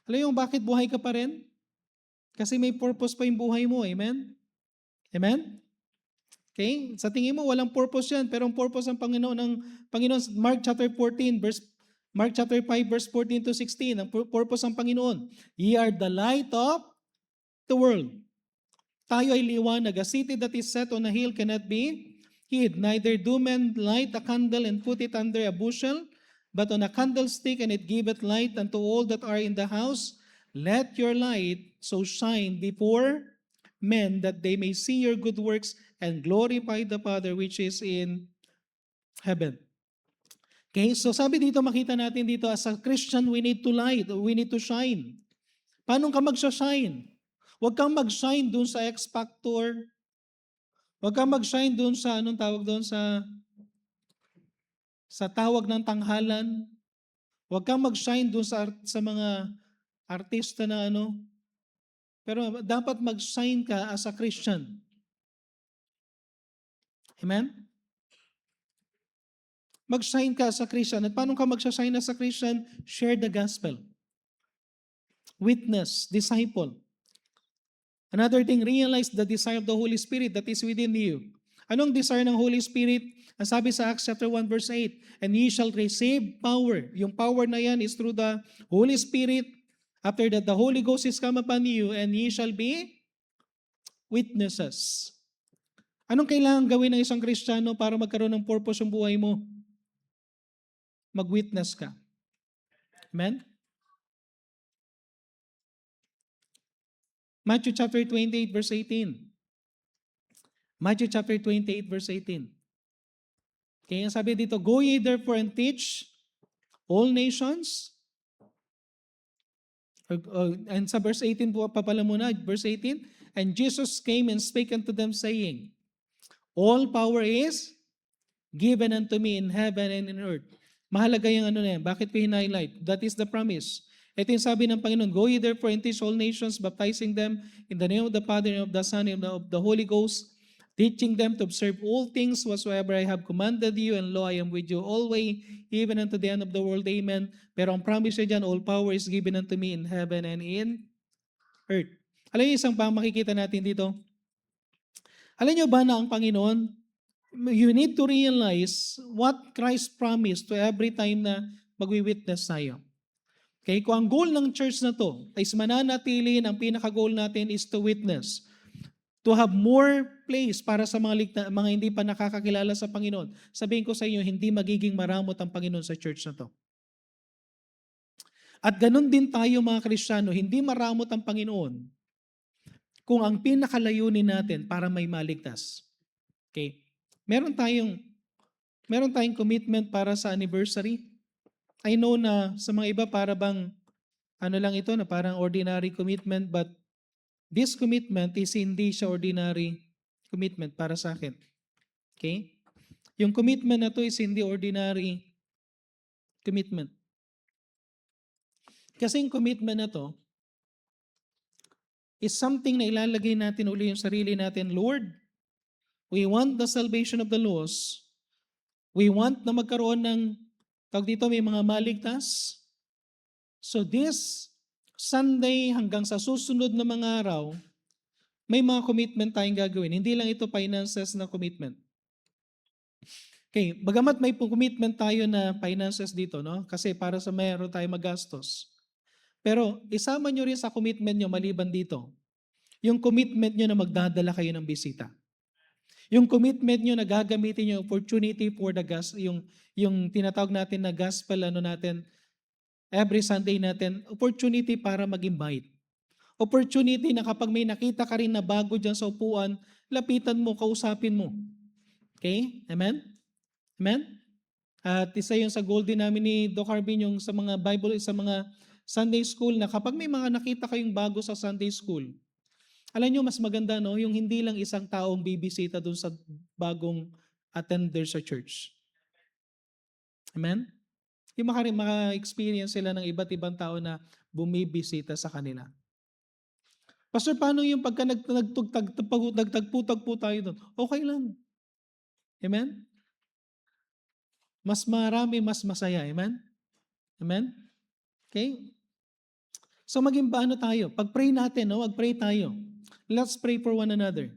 Alam yung bakit buhay ka pa rin? Kasi may purpose pa yung buhay mo, amen? Amen? Okay? Sa tingin mo, walang purpose yan. Pero ang purpose ng Panginoon, Mark chapter 5, verse 14 to 16, ang purpose ng Panginoon, ye are the light of the world. Tayo ay liwanag. A city that is set on a hill cannot be hid. Neither do men light a candle and put it under a bushel, but on a candlestick, and it giveth light unto all that are in the house. Let your light so shine before men that they may see your good works and glorify the Father which is in heaven. Okay, so sabi dito, makita natin dito, as a Christian, we need to light, we need to shine. Paano ka magsa-shine? Huwag kang mag-shine dun sa X Factor. Huwag kang mag-shine dun sa, anong tawag doon, sa tawag ng tanghalan. Huwag kang mag-shine dun sa mga artista na ano. Pero dapat mag-shine ka as a Christian. Amen? Mag-shine ka as a Christian. At paano ka mag-shine as a Christian? Share the gospel. Witness, disciple. Another thing, realize the desire of the Holy Spirit that is within you. Anong desire ng Holy Spirit? Ang sabi sa Acts chapter 1 verse 8, and ye shall receive power. Yung power na yan is through the Holy Spirit. After that, the Holy Ghost is come upon you, and ye shall be witnesses. Anong kailangan gawin ng isang Kristiyano para magkaroon ng purpose yung buhay mo? Mag-witness ka. Amen? Matthew chapter 28 verse 18. Matthew chapter 28 verse 18. Kaya sabi dito, go ye therefore and teach all nations. And sa verse 18 po, papala muna, verse 18, and Jesus came and spake unto them saying, all power is given unto me in heaven and in earth. Mahalaga yung ano na yan. Bakit ko hinighlight? That is the promise. Ito yung sabi ng Panginoon, go ye therefore and teach all nations, baptizing them in the name of the Father and of the Son and of the Holy Ghost, teaching them to observe all things whatsoever I have commanded you, and lo, I am with you always, even unto the end of the world. Amen. Pero ang promise niya dyan, all power is given unto me in heaven and in earth. Alam niyo isang pang makikita natin dito? Alam niyo ba na ang Panginoon, you need to realize what Christ promised to every time na magwi-witness tayo. Okay, kung ang goal ng church na to is mananatili, ang pinaka-goal natin is to witness, to have more place para sa mga hindi pa nakakakilala sa Panginoon. Sabihin ko sa inyo, hindi magiging maramot ang Panginoon sa church na to. At ganun din tayo mga Kristiyano, hindi maramot ang Panginoon kung ang pinakalayunin natin para may maligtas. Okay? Meron tayong commitment para sa anniversary. I know na sa mga iba para bang ano lang ito na parang ordinary commitment, but this commitment is hindi siya ordinary commitment para sa akin. Okay? Yung commitment na to is hindi ordinary commitment. Kasi yung commitment na to is something na ilalagay natin uli yung sarili natin. Lord, we want the salvation of the lost. We want na magkaroon ng, tawag dito, may mga maligtas. So this Sunday hanggang sa susunod na mga araw, may mga commitment tayong gagawin. Hindi lang ito finances na commitment. Okay, bagamat may commitment tayo na finances dito, no? Kasi para sa mayroon tayo magastos. Pero isama nyo rin sa commitment nyo maliban dito. Yung commitment nyo na magdadala kayo ng bisita. Yung commitment nyo na gagamitin yung opportunity for the yung tinatawag natin na gospel, every Sunday natin, opportunity para mag-invite. Opportunity na kapag may nakita ka rin na bago dyan sa upuan, lapitan mo, kausapin mo. Okay? Amen? Amen? At isa yung sa goal din namin ni Doc Harbin, yung sa mga Bible, sa mga Sunday school, na kapag may mga nakita kayong bago sa Sunday school, alam nyo, mas maganda, no? Yung hindi lang isang taong bibisita dun sa bagong attender sa church. Amen? Yung maka-experience sila ng iba't ibang tao na bumibisita sa kanila. Pastor, paano yung pagka nagtagpo-tagpo tayo doon? Okay lang. Amen? Mas marami, mas masaya. Amen? Amen? Okay? So maging paano tayo? Pag-pray natin, no? Mag-pray tayo. Let's pray for one another.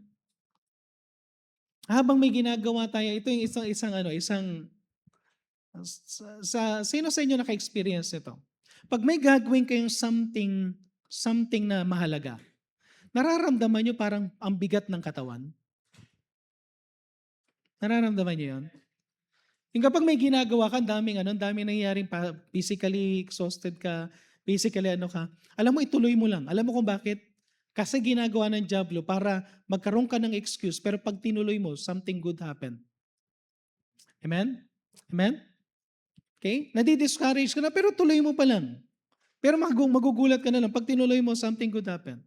Habang may ginagawa tayo, ito yung sino sa inyo naka-experience nito? 'Pag may gagawin kayong something na mahalaga, nararamdaman niyo parang ang bigat ng katawan? Nararamdaman niyo 'yun? Yung kapag may ginagawa ka, ang daming nangyayaring physically exhausted ka, physically ano ka, alam mo ituloy mo lang. Alam mo kung bakit? Kasi ginagawa ng dyablo para magkaroon ka ng excuse, pero 'pag tinuloy mo, something good happen. Amen? Amen? Okay? Nadi-discourage ka na, pero tuloy mo pa lang. Pero magugulat ka na lang, 'pag tinuloy mo, something good happen.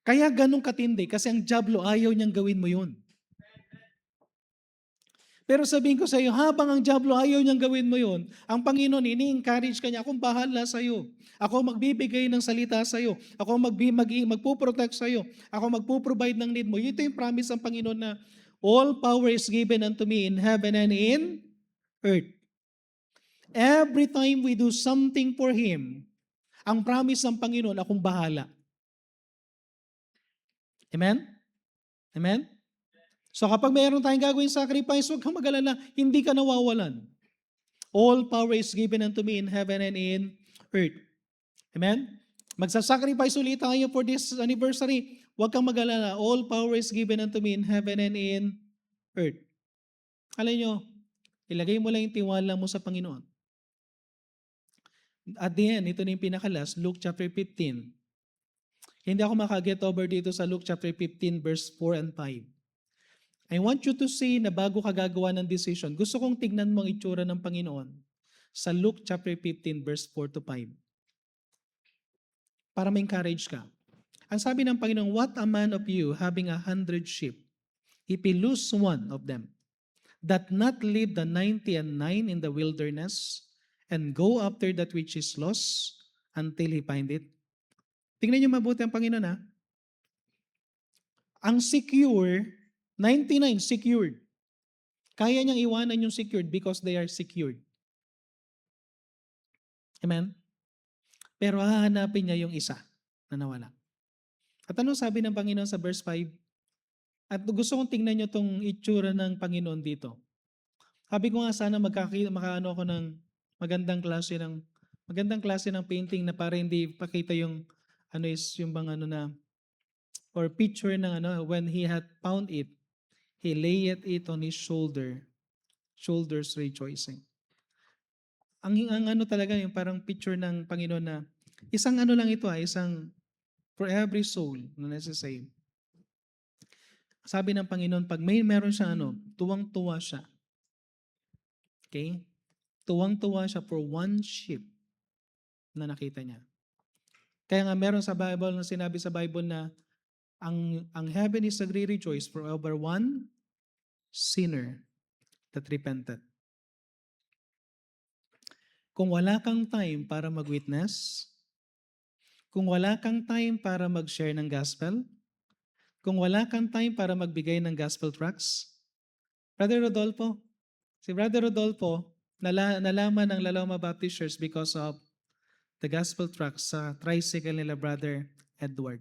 Kaya gano'n katindi, kasi ang dyablo ayaw niyang gawin mo 'yun. Pero sabihin ko sa iyo, habang ang dyablo ayaw niyang gawin mo yon, ang Panginoon ini-encourage ka niya, akong bahala sa iyo. Ako magbibigay ng salita sa iyo. Ako magpo-protect sa iyo. Ako magpo-provide ng need mo. Ito yung promise ng Panginoon na all power is given unto me in heaven and in earth. Every time we do something for Him, ang promise ng Panginoon, akong bahala. Amen? Amen? So kapag mayroon tayong gagawing sacrifice, huwag kang mag-alala, hindi ka nawawalan. All power is given unto me in heaven and in earth. Amen? Magsasacrifice ulit tayo for this anniversary. Huwag kang mag-alala. All power is given unto me in heaven and in earth. Alam nyo, ilagay mo lang yung tiwala mo sa Panginoon. At the end, ito na yung pinakalas, Luke chapter 15. Hindi ako makaget over dito sa Luke chapter 15 verse 4 and 5. I want you to see na bago ka gagawa ng decision, gusto kong tignan mo ang itsura ng Panginoon sa Luke chapter 15 verse 4 to 5. Para ma-encourage ka. Ang sabi ng Panginoon, what a man of you having 100 sheep, if he lose one of them, that not leave the 99 in the wilderness, and go after that which is lost until he find it. Tingnan niyo mabuti ang Panginoon ha. Ang secure, 99 secured. Kaya niyang iwanan yung secured because they are secured. Amen? Pero hahanapin niya yung isa na nawala. At ano sabi ng Panginoon sa verse 5? At gusto kong tingnan niyo itong itsura ng Panginoon dito. Sabi ko nga sana makaano ako ng magandang klase ng painting na para hindi pakita yung yung bang na or picture ng when he had found it, he laid it on his shoulders rejoicing. Ang talaga yung parang picture ng Panginoon na isang lang ito isang for every soul na nasa-save. Sabi ng Panginoon, pag meron siya tuwang-tuwa siya. Okay? Tuwang-tuwa siya for one sheep na nakita niya. Kaya nga meron sa Bible na sinabi sa Bible na ang heaven is nagre-rejoice for over one sinner that repented. Kung wala kang time para mag-witness, kung wala kang time para mag-share ng gospel, kung wala kang time para magbigay ng gospel tracts, si Brother Rodolfo, nalaman ng Laloma Baptist Church because of the gospel tracts sa tricycle nila Brother Edward.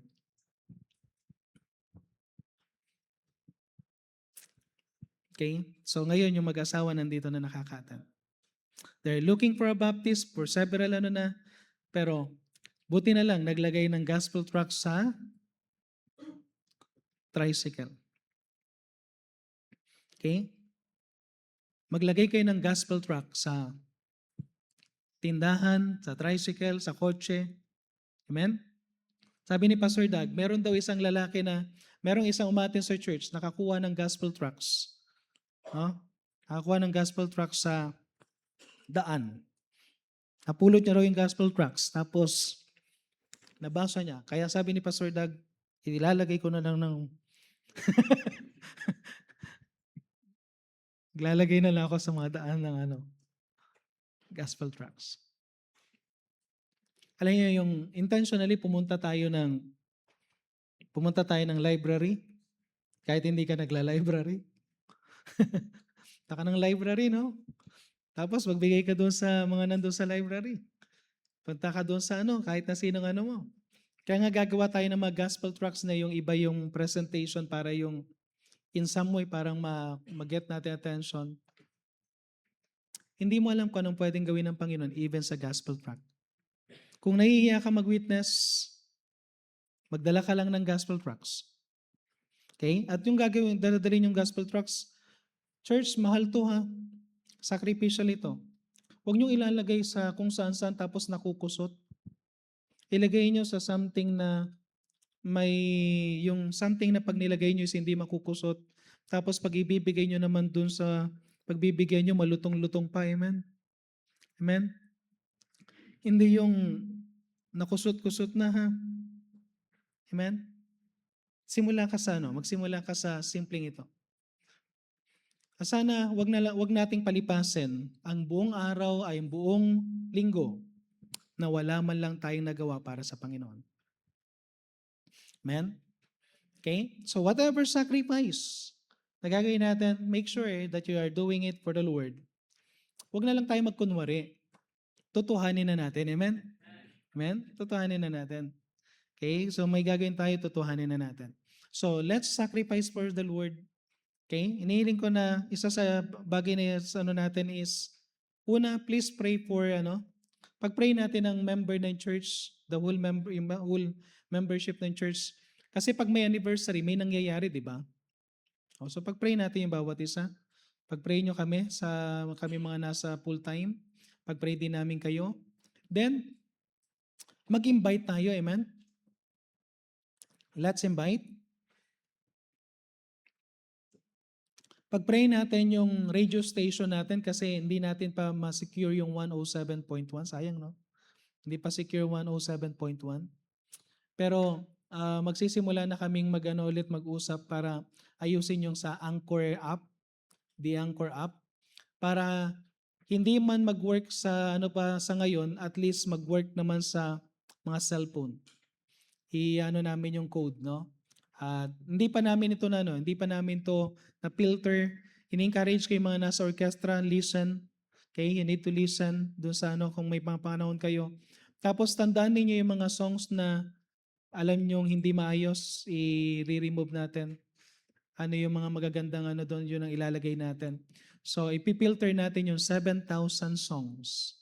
Okay? So ngayon yung mag-asawa nandito na nakakatan. They're looking for a Baptist for several pero buti na lang naglagay ng gospel tract sa tricycle. Okay? Maglagay kayo ng gospel tract sa tindahan, sa tricycle, sa kotse. Amen? Sabi ni Pastor Doug, meron daw isang lalaki merong isang umatin sa church, nakakuha ng gospel tracts. Nakakuha ng gospel tracts sa daan. Napulot niya raw yung gospel tracts, tapos nabasa niya. Kaya sabi ni Pastor Doug, ilalagay ko na lang ng lalagay na lang ako sa mga daan ng gospel tracts. Alam niyo yung intentionally pumunta tayo ng library kahit hindi ka nagla-library. Taka ng library, no? Tapos magbigay ka doon sa mga nandun sa library. Punta ka doon sa kahit na sinong mo. Kaya nga gagawa tayo ng mga gospel tracks na yung iba yung presentation para yung in some way parang mag-get natin attention. Hindi mo alam kung anong pwedeng gawin ng Panginoon even sa gospel tract. Kung nahihiya ka mag-witness, magdala ka lang ng gospel tracts. Okay? At yung gagawin, daladalin yung gospel tracts, church, mahal to ha. Sacrificial ito. Huwag niyong ilalagay sa kung saan-saan tapos nakukusot. Ilagay niyo sa something na may yung something na pag nilagay niyo is hindi makukusot. Tapos pag ibibigay niyo naman dun sa pagbibigay niyo malutong-lutong pa. Amen? Amen? Hindi yung nakusot-kusot na ha. Amen? Simula ka sa ano? Magsimula ka sa simpleng ito. Sana wag nating palipasin ang buong araw ay ang buong linggo na wala man lang tayong nagawa para sa Panginoon. Amen? Okay? So whatever sacrifice na gagawin natin, make sure that you are doing it for the Lord. Huwag na lang tayo magkunwari. Tutuhanin na natin. Amen? Amen? Tutuhanin na natin. Okay? So may gagawin tayo, tutuhanin na natin. So let's sacrifice for the Lord. Okay? Inihiling ko na isa sa bagay na sa ano natin is, una, please pray for pag-pray natin ng member ng church, the whole membership ng church. Kasi pag may anniversary, may nangyayari, di ba? So pag-pray natin yung bawat isa. Pag-pray nyo kami mga nasa full-time. Pag-pray din namin kayo. Then, mag-invite tayo, amen? Let's invite. Pag-pray natin yung radio station natin kasi hindi natin pa ma-secure yung 107.1. Sayang, no? Hindi pa secure 107.1. Pero magsisimula na kaming ulit mag-usap para ayusin yung sa Anchor app, the Anchor app, para hindi man mag-work sa sa ngayon, at least mag-work naman sa mga cellphone. Namin yung code, no? Hindi pa namin to na filter. Ini-encourage kayo mga nasa orchestra, listen. Okay, you need to listen doon sa kung may panahon kayo. Tapos tandaan niyo yung mga songs na alam nyo hindi maayos, i-remove natin. Ano yung mga magagandang doon, yun ang ilalagay natin. So, ipipilter natin yung 7,000 songs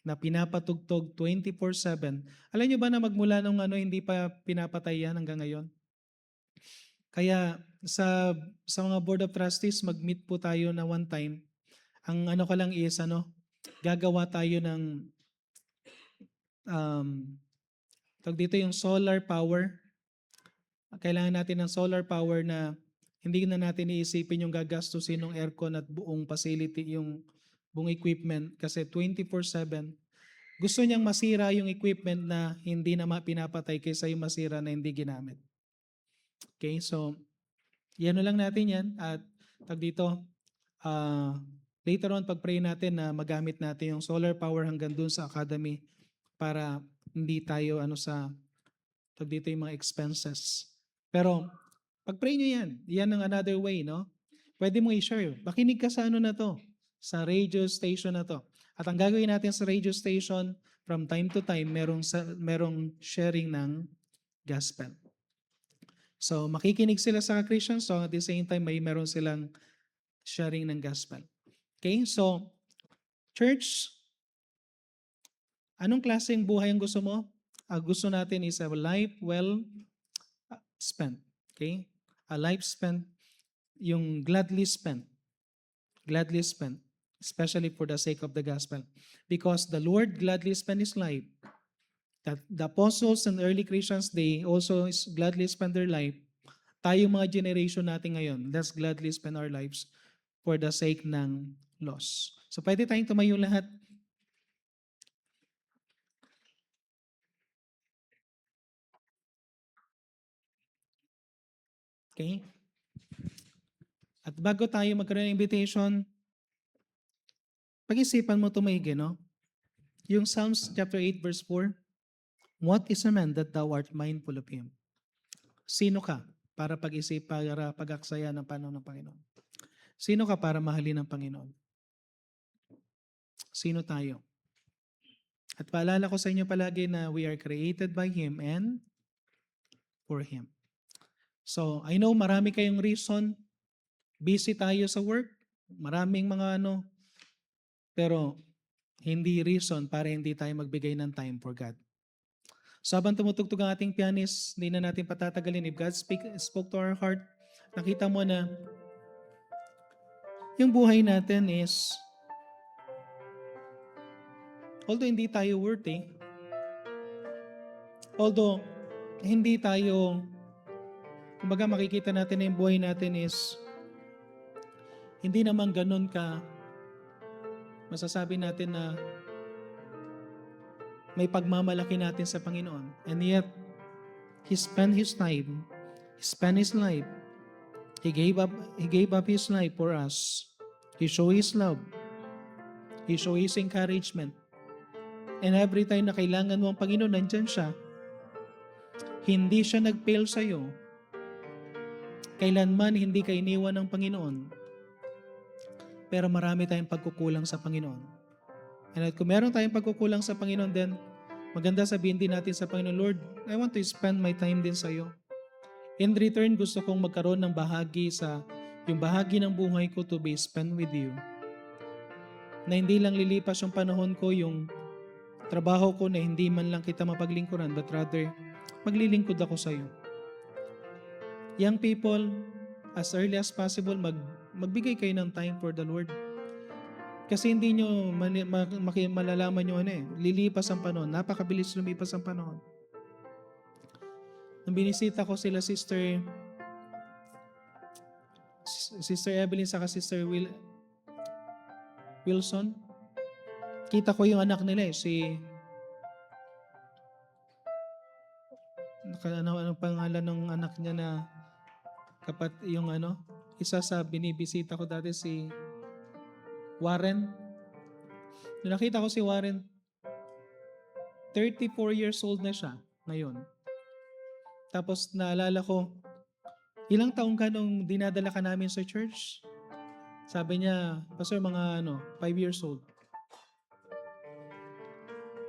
na pinapatugtog 24/7. Alam nyo ba na magmula nung hindi pa pinapatay yan hanggang ngayon? Kaya sa mga board of trustees, mag-meet po tayo na one time. Ang ko lang is gagawa tayo ng tawag dito yung solar power. Kailangan natin ng solar power na hindi na natin iisipin yung gagastusin ng aircon at buong facility, yung buong equipment kasi 24/7. Gusto niyang masira yung equipment na hindi na pinapatay kaysa yung masira na hindi ginamit. Okay, so yan lang natin yan at dito, later on pag-pray natin na magamit natin yung solar power hanggang dun sa academy para hindi tayo dito yung mga expenses. Pero pag-pray nyo yan. Yan ang another way, no? Pwede mo i-share. Makinig ka sa na to, sa radio station na to. At ang gagawin natin sa radio station, from time to time, merong sharing ng gospel. So makikinig sila sa Christian song at the same time meron silang sharing ng gospel. Okay? So, church, anong klaseng buhay ang gusto mo? Gusto natin is a life well spent. Okay? A life spent, yung gladly spent. Gladly spent. Especially for the sake of the gospel. Because the Lord gladly spent His life. That the apostles and early Christians, they also gladly spend their life. Tayo mga generation natin ngayon, let's gladly spend our lives for the sake ng loss. So pwede tayong tumayo lahat. Okay? At bago tayo magkaroon ng invitation, pag-isipan mo tumaigi, no? Yung Psalms chapter 8 verse 4, what is a man that thou art mindful of him? Sino ka para para pag-aksaya ng panahon ng Panginoon? Sino ka para mahalin ng Panginoon? Sino tayo? At paalala ko sa inyo palagi na we are created by Him and for Him. So, I know marami kayong reason. Busy tayo sa work. Maraming mga pero hindi reason para hindi tayo magbigay ng time for God. So habang tumutugtog ang ating pianist, hindi na natin patatagalin. If God spoke to our heart, nakita mo na yung buhay natin is, although hindi tayo worthy, although hindi tayo, kumbaga makikita natin na yung buhay natin is, hindi naman ganun ka, masasabi natin na may pagmamalaki natin sa Panginoon. And yet, He spent His time, He spent His life, He gave up His life for us. He showed His love. He showed His encouragement. And every time na kailangan mo ang Panginoon, nandyan siya. Hindi siya nag-fail sa'yo. Kailanman hindi ka iniwan ng Panginoon. Pero marami tayong pagkukulang sa Panginoon. And kung meron tayong pagkukulang sa Panginoon, then maganda sabihin din natin sa Panginoon, Lord, I want to spend my time din sa iyo. In return, gusto kong magkaroon ng bahagi yung bahagi ng buhay ko to be spent with you. Na hindi lang lilipas yung panahon ko, yung trabaho ko na hindi man lang kita mapaglingkuran, but rather, maglilingkod ako sa iyo. Young people, as early as possible, magbigay kayo ng time for the Lord. Kasi hindi nyo malalaman nyo lilipas ang panahon. Napakabilis lumipas ang panahon. Nung binisita ko sila Sister Evelyn saka Sister Wilson, kita ko yung anak nila ano pangalan ng anak niya na yung isa sa binibisita ko dati si Warren. Nung nakita ko si Warren, 34 years old na siya ngayon. Tapos naalala ko, ilang taong ka nung dinadala ka namin sa church? Sabi niya, Pastor, mga 5 years old.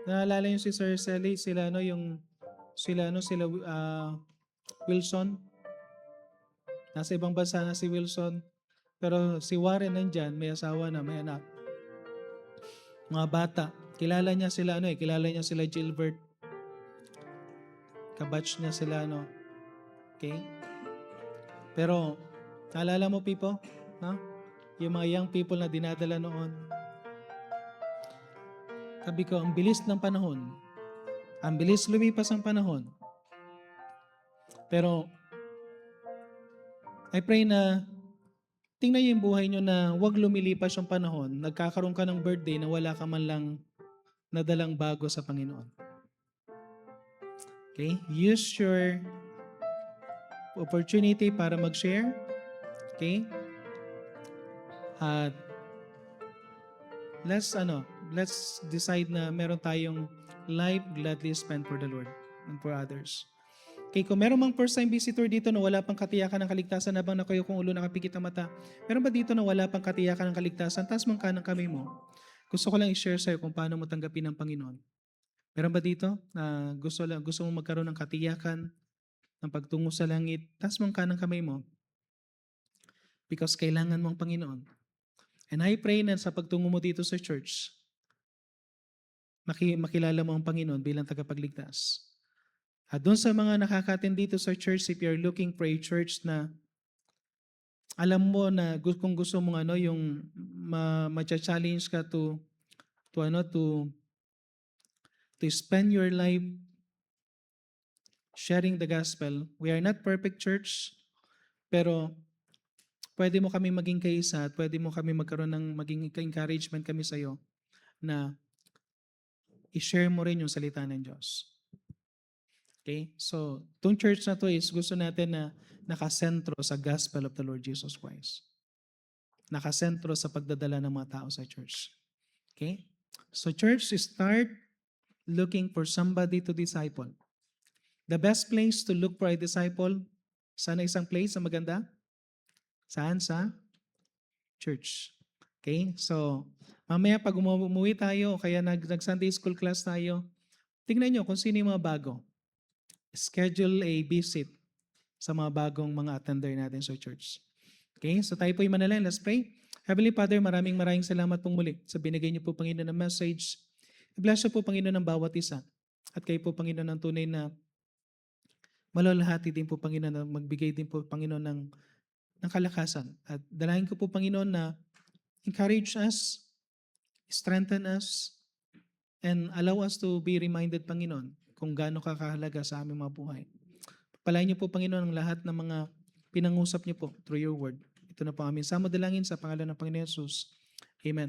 Naalala yung si Sir Sally, sila Wilson. Nasa ibang bansa na si Wilson. Pero si Warren nandyan, may asawa na, may anak. Mga bata. Kilala niya sila Gilbert. Kabatch niya sila Okay? Pero, naalala mo people? No? Yung mga young people na dinadala noon. Sabi ko, ang bilis ng panahon. Ang bilis lumipas ang panahon. Pero, I pray na tingnan niyo yung buhay niyo na huwag lumilipas yung panahon. Nagkakaroon ka ng birthday na wala ka man lang nadalang bago sa Panginoon. Okay? Use your opportunity para mag-share. Okay? At let's decide na meron tayong life gladly spent for the Lord and for others. Okay, kung meron mang first time visitor dito na wala pang katiyakan ng kaligtasan habang nakayo kung ulo nakapikit ang mata, meron ba dito na wala pang katiyakan ng kaligtasan? Taas mong kanang kamay mo. Gusto ko lang i-share sa'yo kung paano mo tanggapin ang Panginoon. Meron ba dito na gusto mo magkaroon ng katiyakan ng pagtungo sa langit? Taas mong kanang kamay mo. Because kailangan mo ang Panginoon. And I pray na sa pagtungo mo dito sa church, makilala mo ang Panginoon bilang tagapagligtas. At doon sa mga nakaka-attend dito sa church, if you're looking for a church na alam mo na kung gusto mong yung ma-challenge ka to spend your life sharing the gospel. We are not perfect church, pero pwede mo kami maging kaisa at pwede mo kami magkaroon ng maging encouragement kami sa iyo na i-share mo rin yung salita ng Diyos. Okay? So, itong church na to is gusto natin na nakasentro sa gospel of the Lord Jesus Christ. Nakasentro sa pagdadala ng mga tao sa church. Okay? So, church, start looking for somebody to disciple. The best place to look for a disciple, sana isang place na maganda? Saan? Sa church. Okay? So, mamaya pag umuwi tayo, kaya nag-Sunday school class tayo, tingnan nyo kung sino yung mga bago. schedule a visit sa mga bagong mga attender natin sa church. Okay, so tayo po yung manalangin. Let's pray. Heavenly Father, maraming salamat pong muli sa binigay niyo po, Panginoon, ng message. I-bless niyo po, Panginoon, ng bawat isa. At kayo po, Panginoon, ng tunay na malalahati din po, Panginoon, na magbigay din po, Panginoon, ng kalakasan. At dalangin ko po, Panginoon, na encourage us, strengthen us, and allow us to be reminded, Panginoon, kung gaano kakahalaga sa aming mga buhay. Palain niyo po, Panginoon, ang lahat ng mga pinangusap niyo po through your word. Ito na po aming samad dalangin sa pangalan ng Panginoon Jesus. Amen.